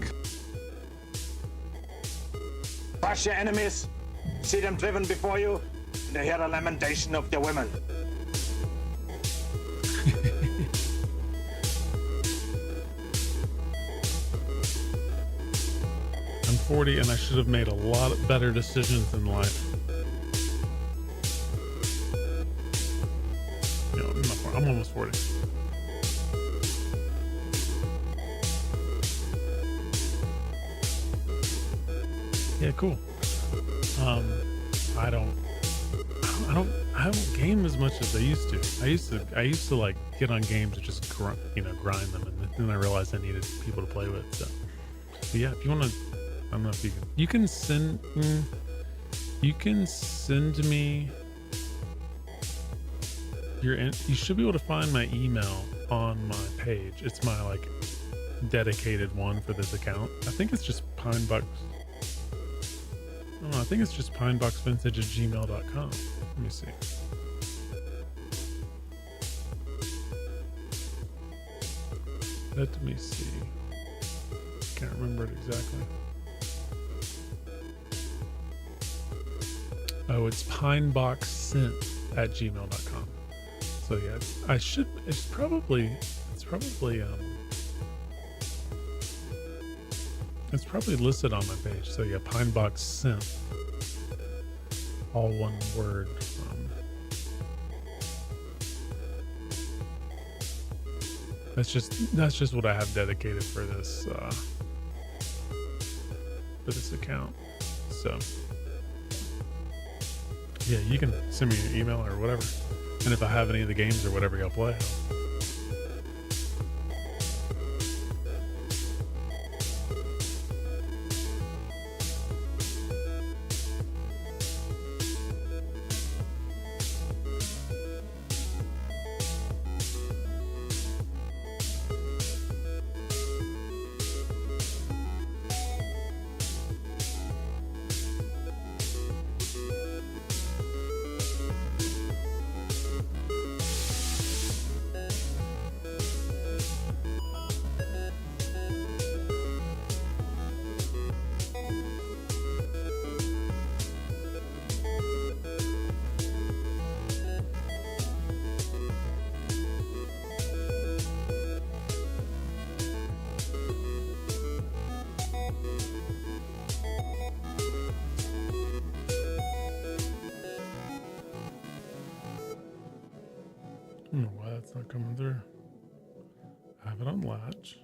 Speaker 2: Crush your enemies, see them driven before you, and hear the lamentation of their women.
Speaker 1: I'm 40 and I should have made a lot better decisions in life. You know, I'm almost 40. Yeah, cool. I don't game as much as I used to. I used to like get on games and just grind them, and then I realized I needed people to play with. So, but yeah, if you want to, I don't know if you can send me you should be able to find my email on my page. It's my like dedicated one for this account. I think it's just Pinebucks. I think it's just pineboxvintage@gmail.com. Let me see. Let me see. Can't remember it exactly. Oh, it's pineboxsynth@gmail.com. So yeah, it's probably listed on my page. So yeah, Pinebox Synth, all one word. That's just what I have dedicated for this account. So yeah, you can send me an email or whatever, and if I have any of the games or whatever y'all play, I don't know why that's not coming through. I have it on latch.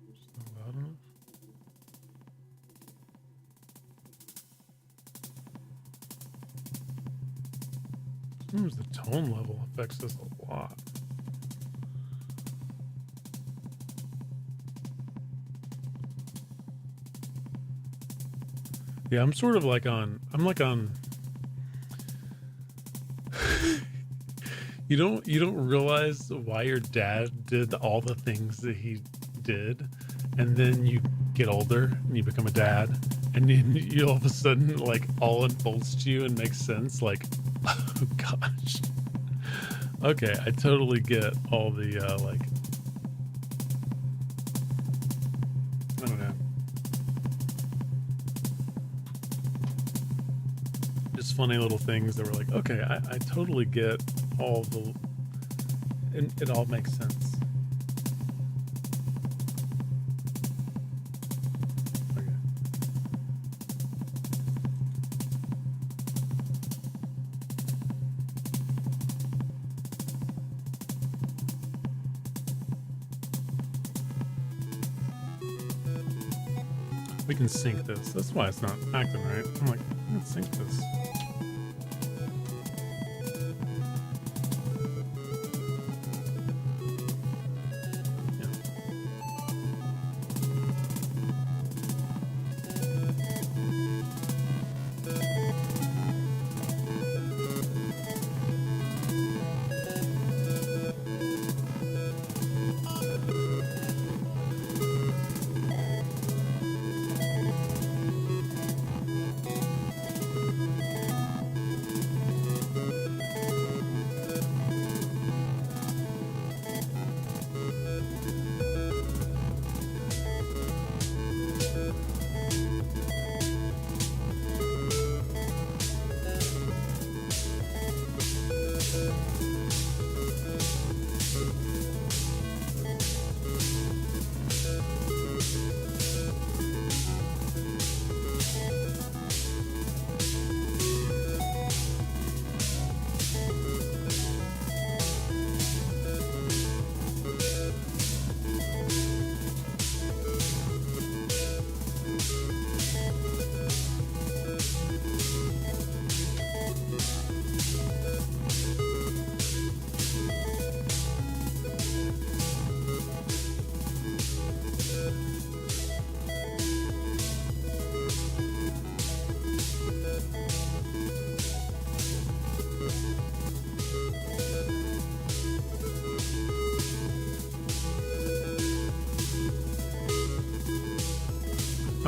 Speaker 1: It's not loud enough. Sometimes the tone level affects this a lot. Yeah, I'm sort of like on, you don't realize why your dad did all the things that he did, and then you get older and you become a dad, and then you all of a sudden like all unfolds to you and makes sense. Like, oh gosh, okay, I totally get all the like, I don't know. Just funny little things that were like, okay, I totally get all the, and it all makes sense. Okay. We can sync this. That's why it's not acting right. I'm like, let's sync this.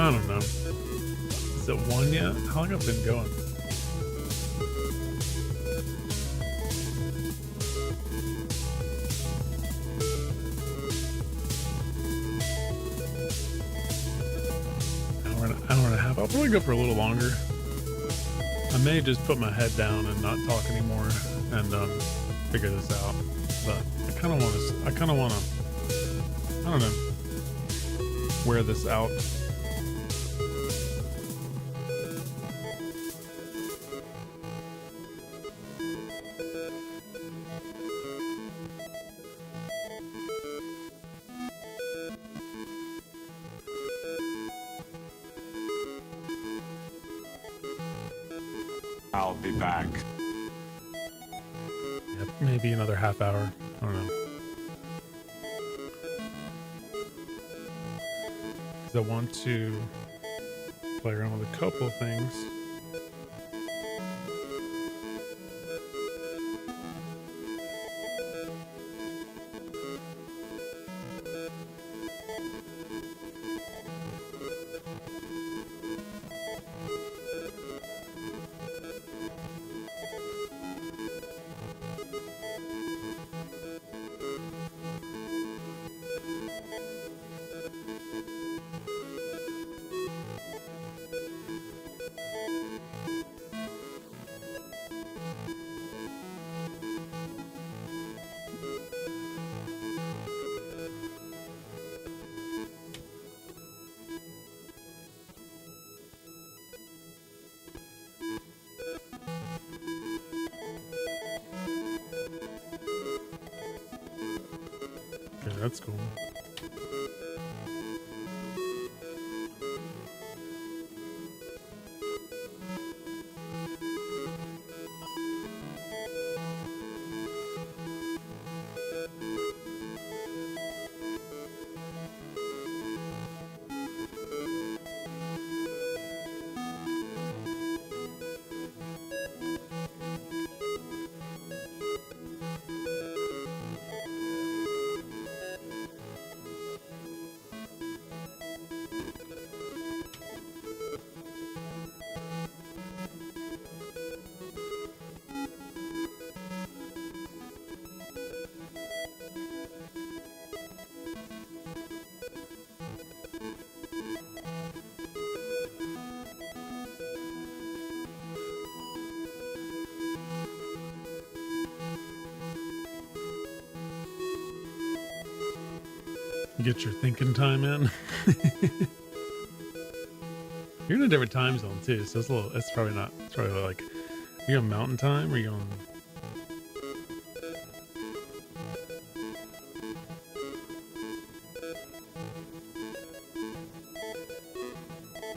Speaker 1: I don't know. Is it 1 yet? How long have I been going? Hour and a half. I'll probably go for a little longer. I may just put my head down and not talk anymore and figure this out. But I kind of want to. I kind of want to. I don't know. Wear this out.
Speaker 3: I'll be back.
Speaker 1: Yep, maybe another half hour. I don't know. Because I want to play around with a couple of things. Okay, that's cool. Get your thinking time in. You're in a different time zone too, so it's a little. It's probably not. It's probably like. Are you on Mountain Time or are you on?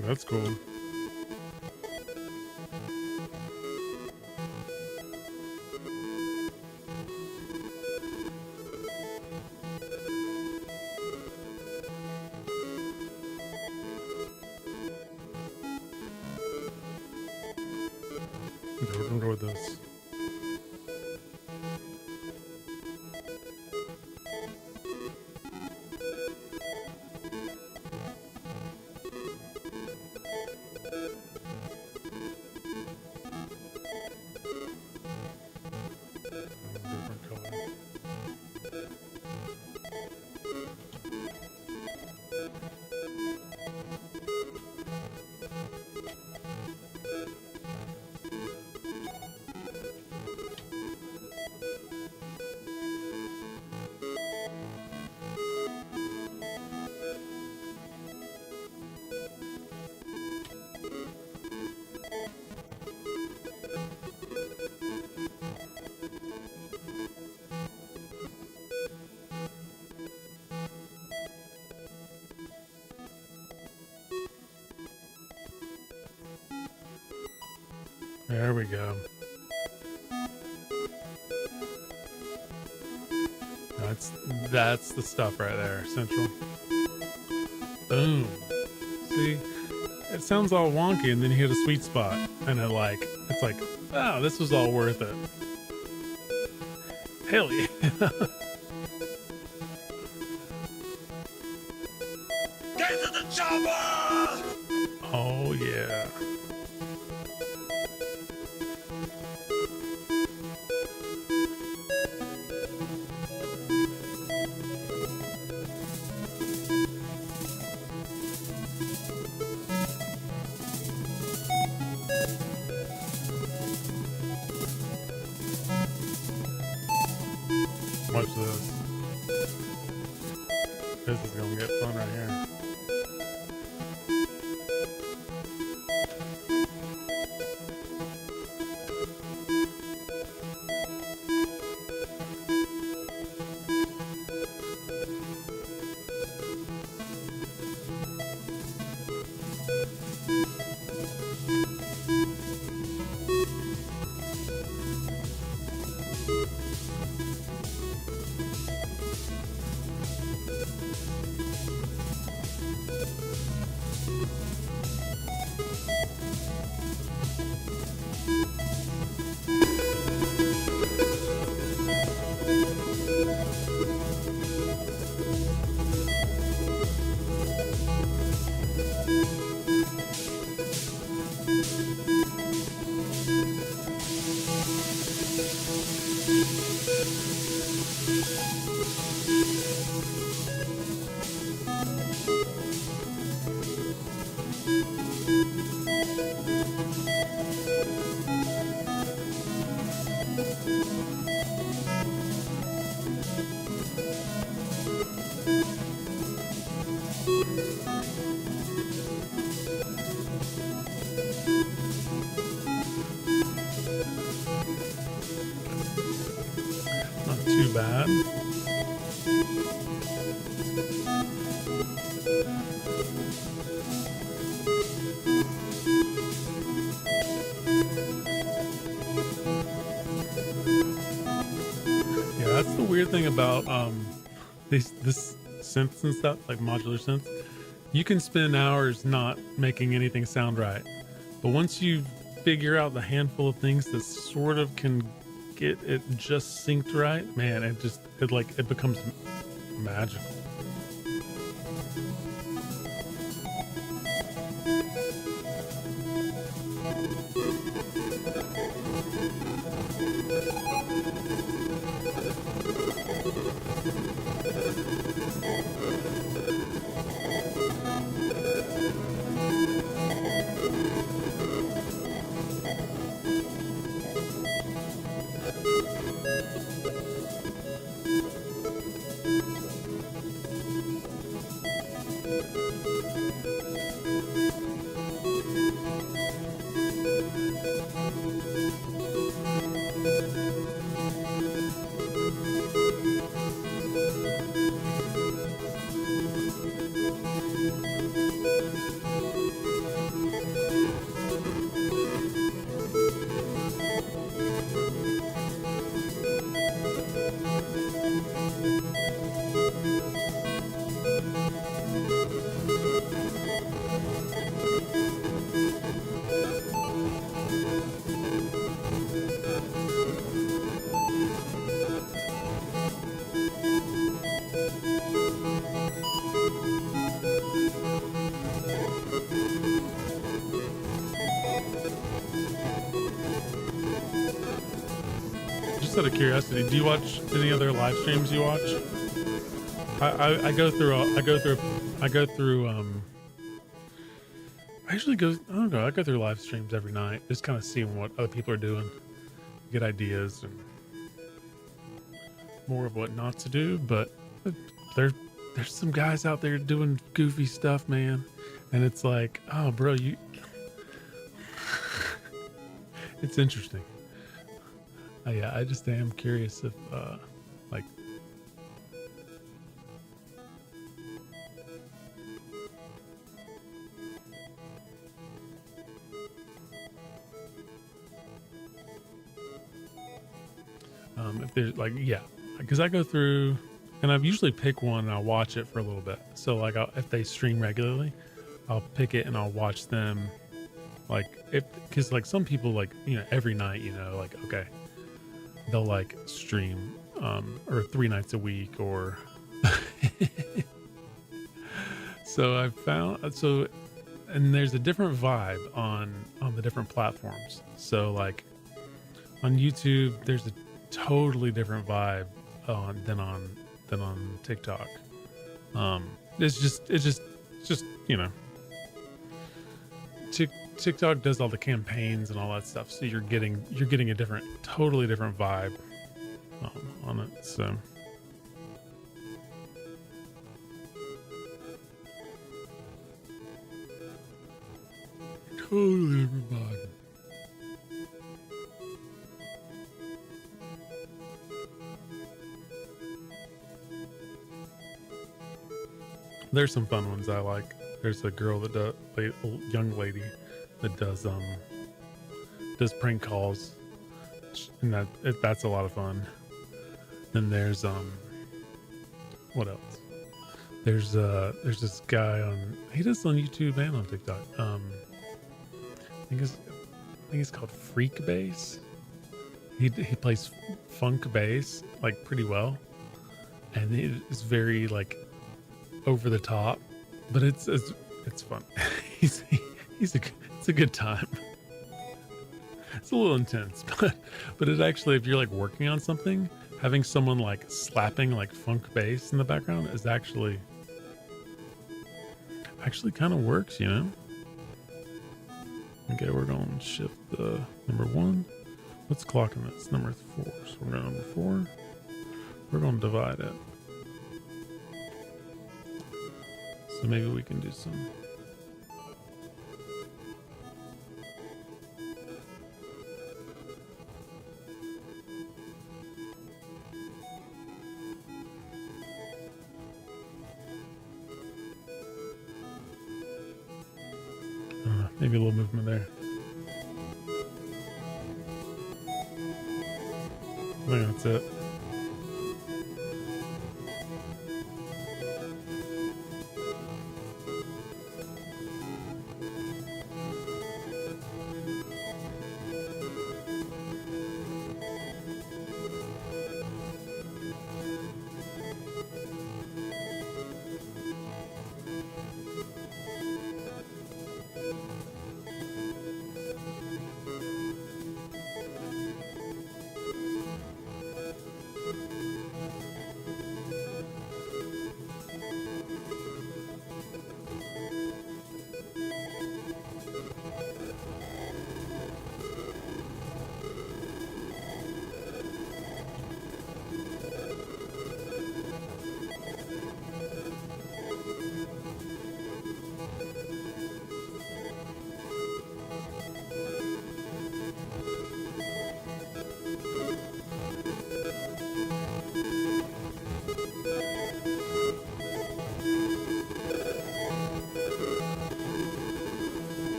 Speaker 1: That's cool. Don't go with this. Different color. There we go. That's the stuff right there, Central. Boom. See? It sounds all wonky and then you hit a sweet spot and it's like, oh, this was all worth it. Hell yeah.
Speaker 3: Get to the chopper!
Speaker 1: Watch this. This is gonna get fun right here. Not too bad. Yeah, that's the weird thing about this synths and stuff, like modular synths. You can spend hours not making anything sound right, but once you figure out the handful of things that sort of can get it just synced right, man, it becomes magical. Just out of curiosity, do you watch any other live streams you watch? I go through I go through live streams every night, just kind of seeing what other people are doing, get ideas and more of what not to do. But there's some guys out there doing goofy stuff, man, and it's like, oh bro, it's interesting. Yeah, I just am curious if like if there's like, yeah, because I go through and I've usually pick one and I'll watch it for a little bit. So like if they stream regularly, I'll pick it and I'll watch them. Like because like some people like, you know, every night, you know, like, okay, they'll like stream or 3 nights a week or so I've found and there's a different vibe on the different platforms. So like on YouTube there's a totally different vibe than on TikTok. It's just you know, TikTok does all the campaigns and all that stuff, so you're getting a totally different vibe on it. So Totally different vibe. There's some fun ones I like. There's a girl that does, a young lady that does prank calls, and that's a lot of fun. Then there's what else? There's this guy he does on YouTube and on TikTok. I think it's called Freak Bass. He plays funk bass like pretty well, and it's very like over the top, but it's fun. It's a good time. It's a little intense, but it actually, if you're like working on something, having someone like slapping like funk bass in the background is actually kind of works, you know? Okay, we're going to shift the number 1. What's clocking this? Number 4. So we're going to number 4. We're going to divide it. So maybe we can do some. Maybe a little movement there. I think that's it.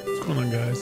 Speaker 1: What's going on, guys?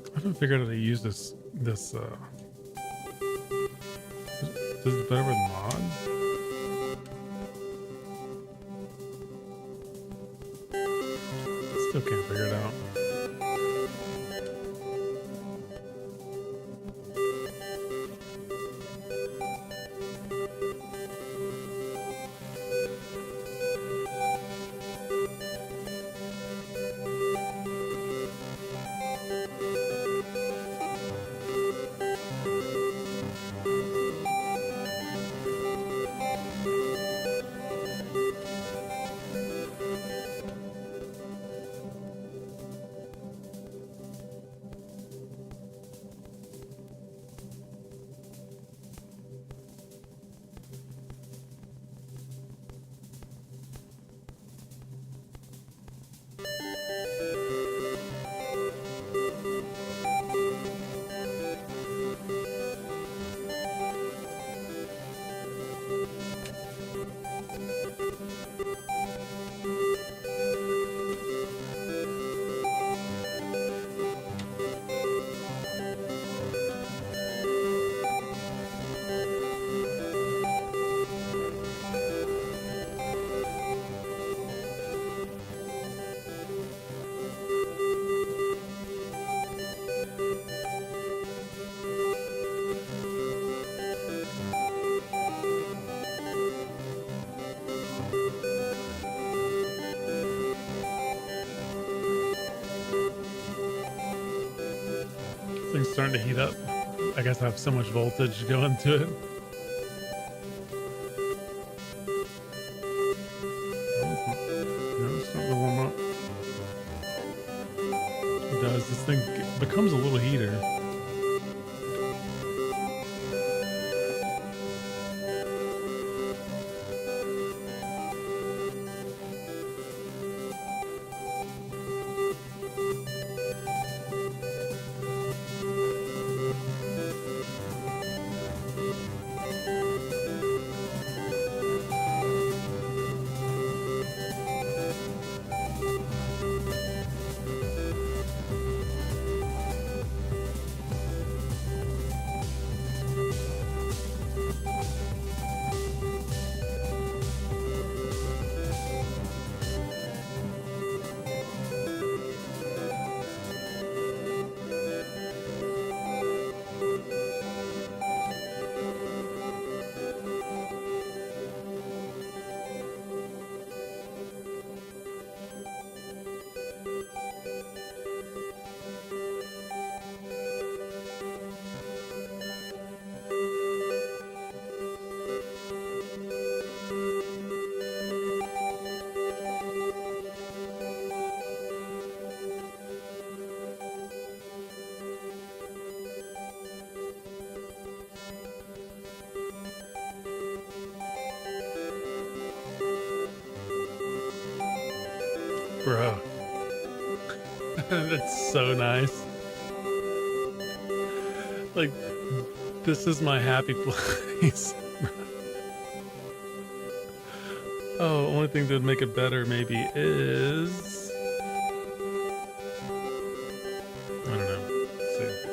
Speaker 1: I haven't figured out how to use this is it better with mod? Still can't figure it out. thing's starting to heat up. I guess I have so much voltage going to it. It's starting to warm up. It does. This thing becomes a little heater. Bro. That's so nice. Like, this is my happy place. Oh, only thing that would make it better maybe is... I don't know. Let's see.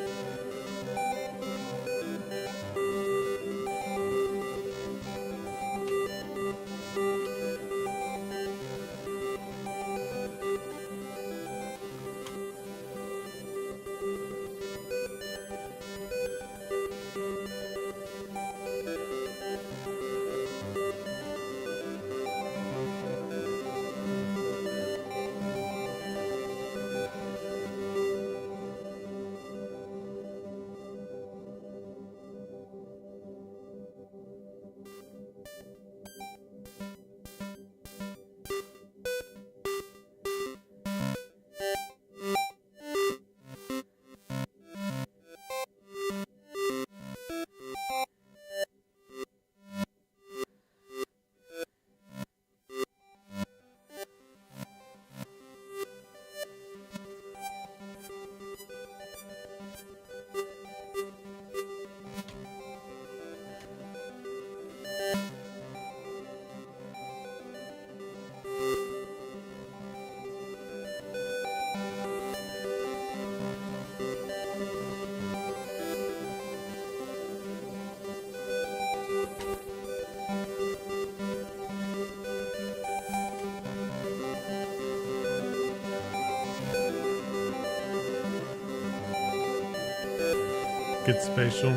Speaker 1: Good spatial.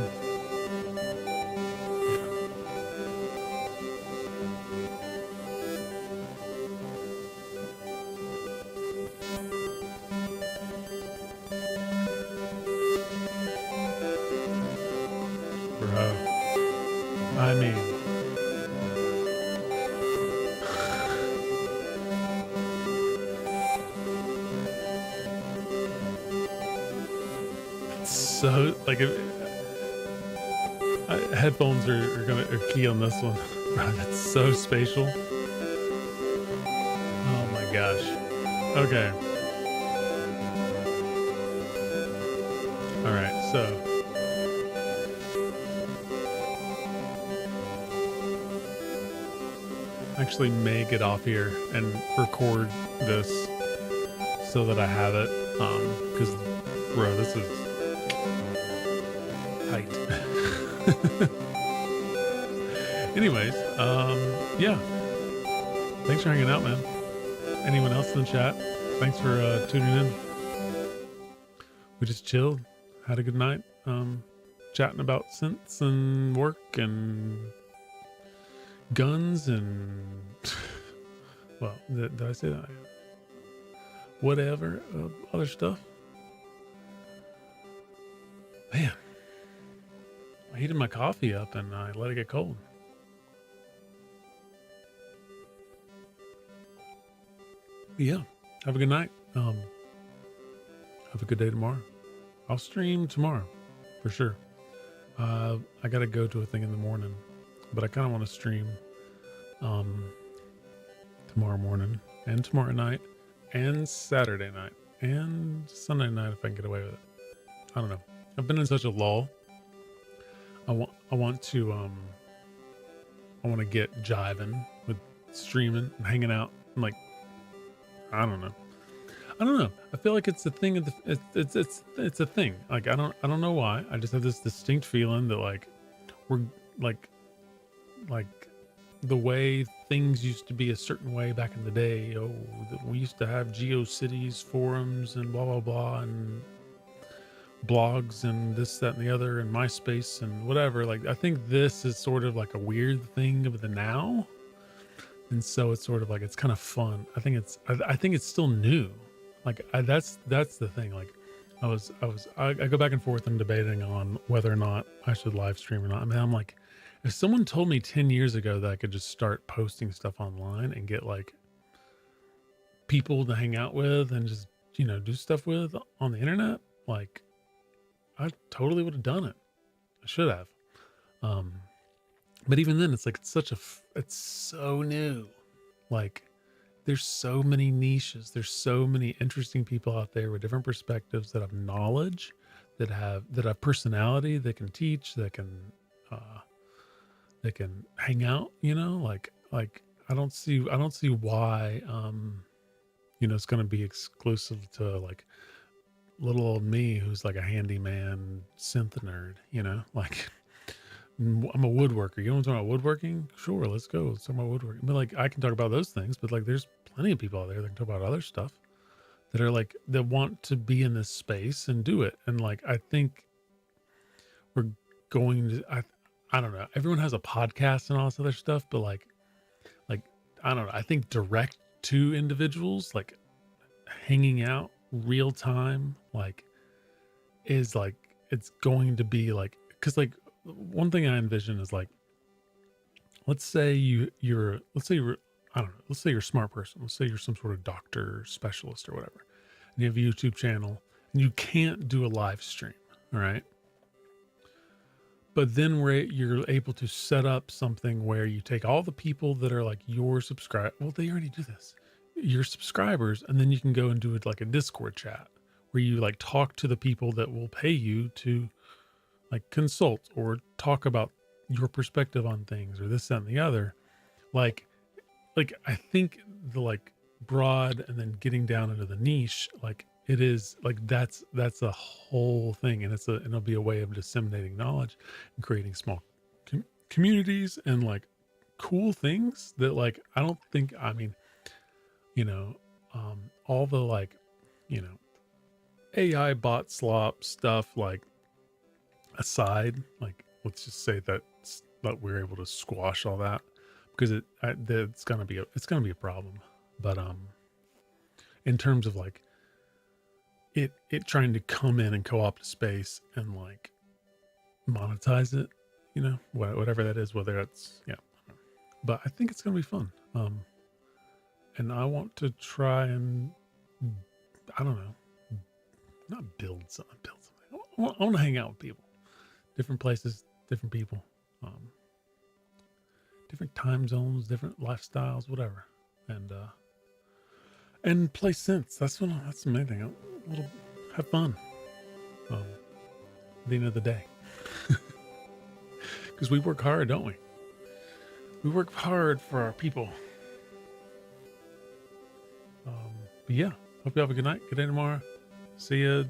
Speaker 1: Bro. I mean... so, like, headphones are key on this one. Bro, that's so spatial. Oh my gosh. Okay. All right, so I actually may get off here and record this so that I have it. Because, bro, this is tight. Anyways, yeah. Thanks for hanging out, man. Anyone else in the chat? Thanks for tuning in. We just chilled, had a good night, chatting about synths and work and guns and well, did I say that? Whatever other stuff. Man, I heated my coffee up and I let it get cold. Yeah. Have a good night. Have a good day tomorrow. I'll stream tomorrow for sure. I gotta go to a thing in the morning, but I kind of want to stream tomorrow morning and tomorrow night and Saturday night and Sunday night if I can get away with it. I don't know. I've been in such a lull. I want to get jiving with streaming and hanging out. And like, I don't know. I feel like it's a thing of the it's a thing. Like I don't know why. I just have this distinct feeling that like we're like the way things used to be a certain way back in the day. Oh, we used to have GeoCities forums and blah blah blah and blogs and this, that, and the other, and MySpace and whatever. Like I think this is sort of like a weird thing of the now, and so it's sort of like it's kind of fun. I think it's still new. Like that's the thing. Like I go back and forth and debating on whether or not I should live stream or not. I mean, I'm like, if someone told me 10 years ago that I could just start posting stuff online and get like people to hang out with and just, do stuff with on the internet, like I totally would have done it. I should have. But even then it's like, it's so new. Like there's so many niches. There's so many interesting people out there with different perspectives that have knowledge, that have personality, that can teach, that can hang out, like I don't see why it's going to be exclusive to like little old me who's like a handyman synth nerd, like I'm a woodworker. You want to talk about woodworking? Sure, let's go. Let's talk about woodworking. But like I can talk about those things, but like there's plenty of people out there that can talk about other stuff that are like that want to be in this space and do it. And like I think we're going to I don't know. Everyone has a podcast and all this other stuff, but like I don't know. I think direct to individuals, like hanging out real time, like is like it's going to be like because like one thing I envision is like, let's say you're I don't know, let's say you're a smart person. Let's say you're some sort of doctor specialist or whatever. And you have a YouTube channel and you can't do a live stream. All right. But then you're able to set up something where you take all the people that are like your subscribe. Well, they already do this. Your subscribers, and then you can go and do it like a Discord chat where you like talk to the people that will pay you to like consult or talk about your perspective on things or this, that, and the other. Like I think the like broad and then getting down into the niche, like it is like that's a whole thing, and it'll be a way of disseminating knowledge and creating small communities and like cool things that like I don't think, I mean, all the like, AI bot slop stuff like aside, like let's just say that we're able to squash all that because it's gonna be a problem. But in terms of like it trying to come in and co-opt space and like monetize it, whatever that is, whether it's but I think it's gonna be fun. And I want to try and I don't know, not build something. I want to hang out with people, different places, different people, different time zones, different lifestyles, whatever, and play synths. That's the main thing. Have fun. At the end of the day, because we work hard, don't we? We work hard for our people. But yeah, hope you have a good night. Good day tomorrow. See you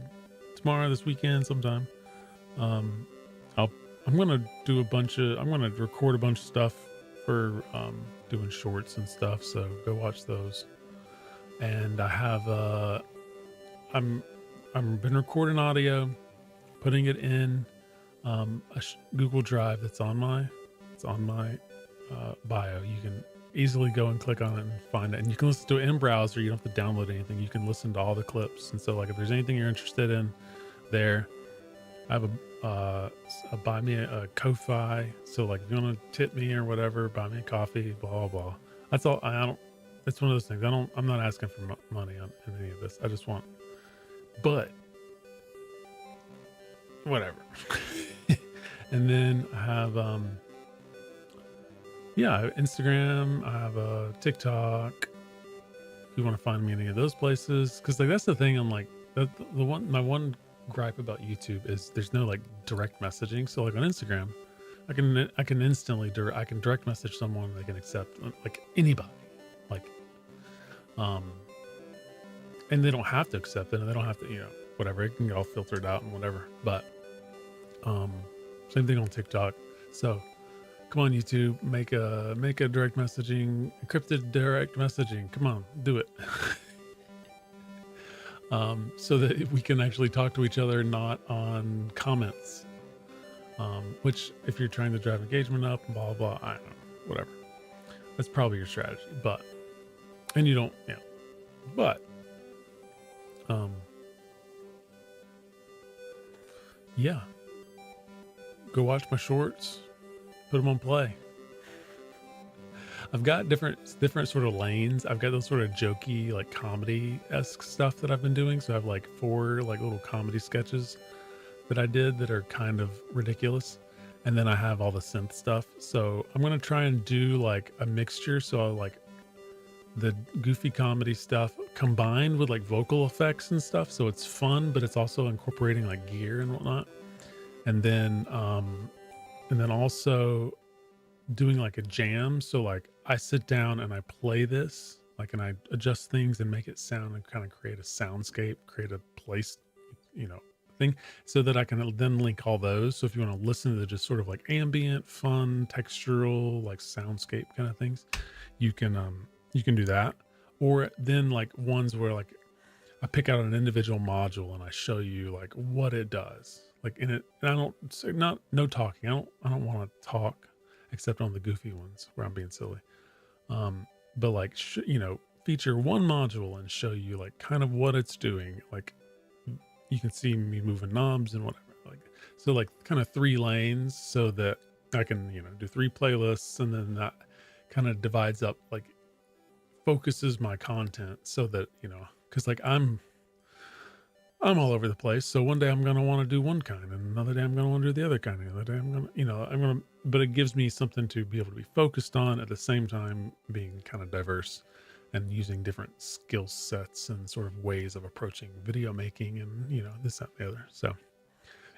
Speaker 1: tomorrow, this weekend, sometime. I'm gonna record a bunch of stuff for doing shorts and stuff. So go watch those. And I have I'm been recording audio, putting it in a Google Drive that's on my bio. You can easily go and click on it and find it, and you can listen to it in browser. You don't have to download anything. You can listen to all the clips. And so like if there's anything you're interested in there, I have a buy me a Ko-fi. So like, if you want to tip me or whatever, buy me a coffee, blah blah blah. That's all. I don't. It's one of those things. I'm not asking for money on in any of this. I just want. But whatever. And then I have yeah, I have Instagram. I have a TikTok. If you want to find me in any of those places, because like that's the thing. I'm like the one. My one gripe about YouTube is there's no like direct messaging. So like on Instagram, I can instantly I can direct message someone. They can accept like anybody, like um, and they don't have to accept it, and they don't have to whatever. It can get all filtered out and whatever. But same thing on TikTok. So come on, YouTube, make a direct messaging, encrypted direct messaging. Come on, do it. So that we can actually talk to each other, not on comments. Which, if you're trying to drive engagement up, blah blah, I don't know, whatever. That's probably your strategy, and you don't, but yeah. Go watch my shorts, put them on play. I've got different sort of lanes. I've got those sort of jokey, like comedy-esque stuff that I've been doing. So I have like 4 like little comedy sketches that I did that are kind of ridiculous. And then I have all the synth stuff. So I'm going to try and do like a mixture. So I'll like the goofy comedy stuff combined with like vocal effects and stuff. So it's fun, but it's also incorporating like gear and whatnot. And then also doing like a jam. So like I sit down and I play this, like, and I adjust things and make it sound and kind of create a soundscape, create a place, thing, so that I can then link all those. So if you want to listen to the just sort of like ambient, fun, textural, like soundscape kind of things, you can do that. Or then like ones where like I pick out an individual module and I show you like what it does. Like in it, and I don't say no talking. I don't want to talk except on the goofy ones where I'm being silly. But like feature one module and show you like kind of what it's doing. Like you can see me moving knobs and whatever. Like so like kind of 3 lanes so that I can do 3 playlists, and then that kind of divides up, like focuses my content so that because like I'm all over the place. So one day I'm going to want to do one kind, and another day I'm going to want to do the other kind, and another day I'm going to, but it gives me something to be able to be focused on at the same time being kind of diverse and using different skill sets and sort of ways of approaching video making and, this, that, and the other. So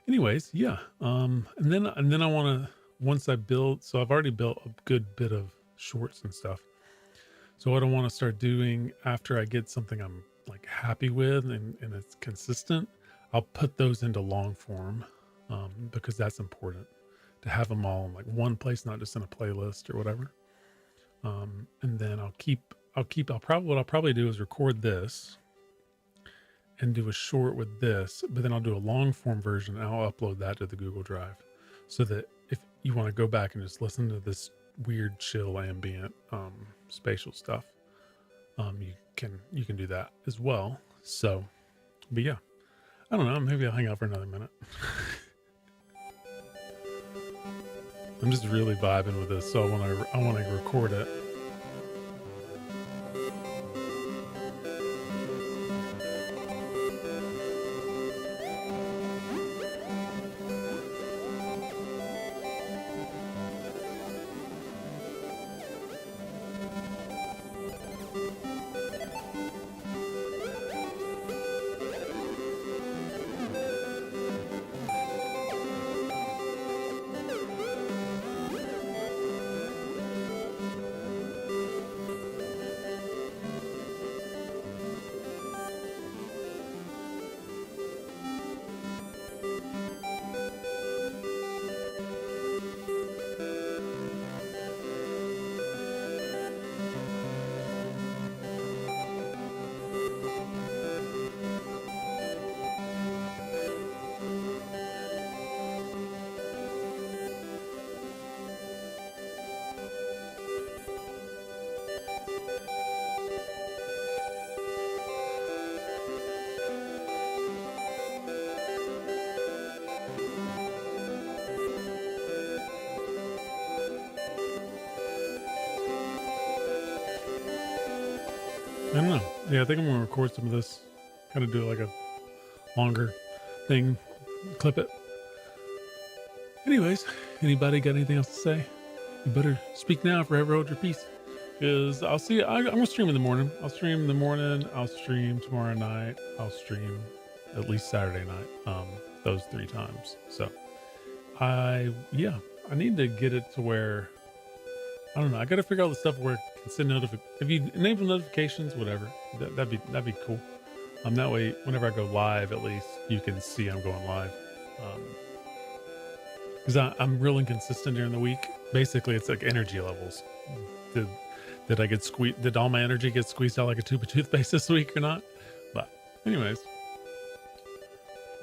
Speaker 1: anyways, yeah. And then I want to, once I build, so I've already built a good bit of shorts and stuff. So what I want to start doing after I get something I'm like happy with and it's consistent, I'll put those into long form, because that's important to have them all in like one place, not just in a playlist or whatever. And then what I'll probably do is record this and do a short with this, but then I'll do a long form version and I'll upload that to the Google Drive, so that if you want to go back and just listen to this weird, chill, ambient, spatial stuff, you can do that as well. So, but yeah, I don't know. Maybe I'll hang out for another minute. I'm just really vibing with this, so I want to record it. I don't know. Yeah, I think I'm gonna record some of this. Kind of do like a longer thing, clip it. Anyways, anybody got anything else to say? You better speak now, forever hold your peace. Because I'll see. I'm gonna stream in the morning. I'll stream in the morning. I'll stream tomorrow night. I'll stream at least Saturday night. Those 3 times. So I need to get it to where I don't know. I got to figure out the stuff where it can send if you enable notifications, whatever. That'd be cool. That way, whenever I go live, at least you can see I'm going live. Because I'm real inconsistent during the week. Basically, it's like energy levels. Did I get squeezed? Did all my energy get squeezed out like a tube of toothpaste this week or not? But anyways,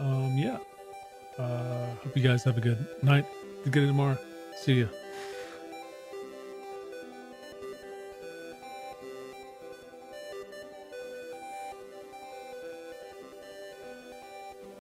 Speaker 1: yeah. Hope you guys have a good night. Good day tomorrow. See ya.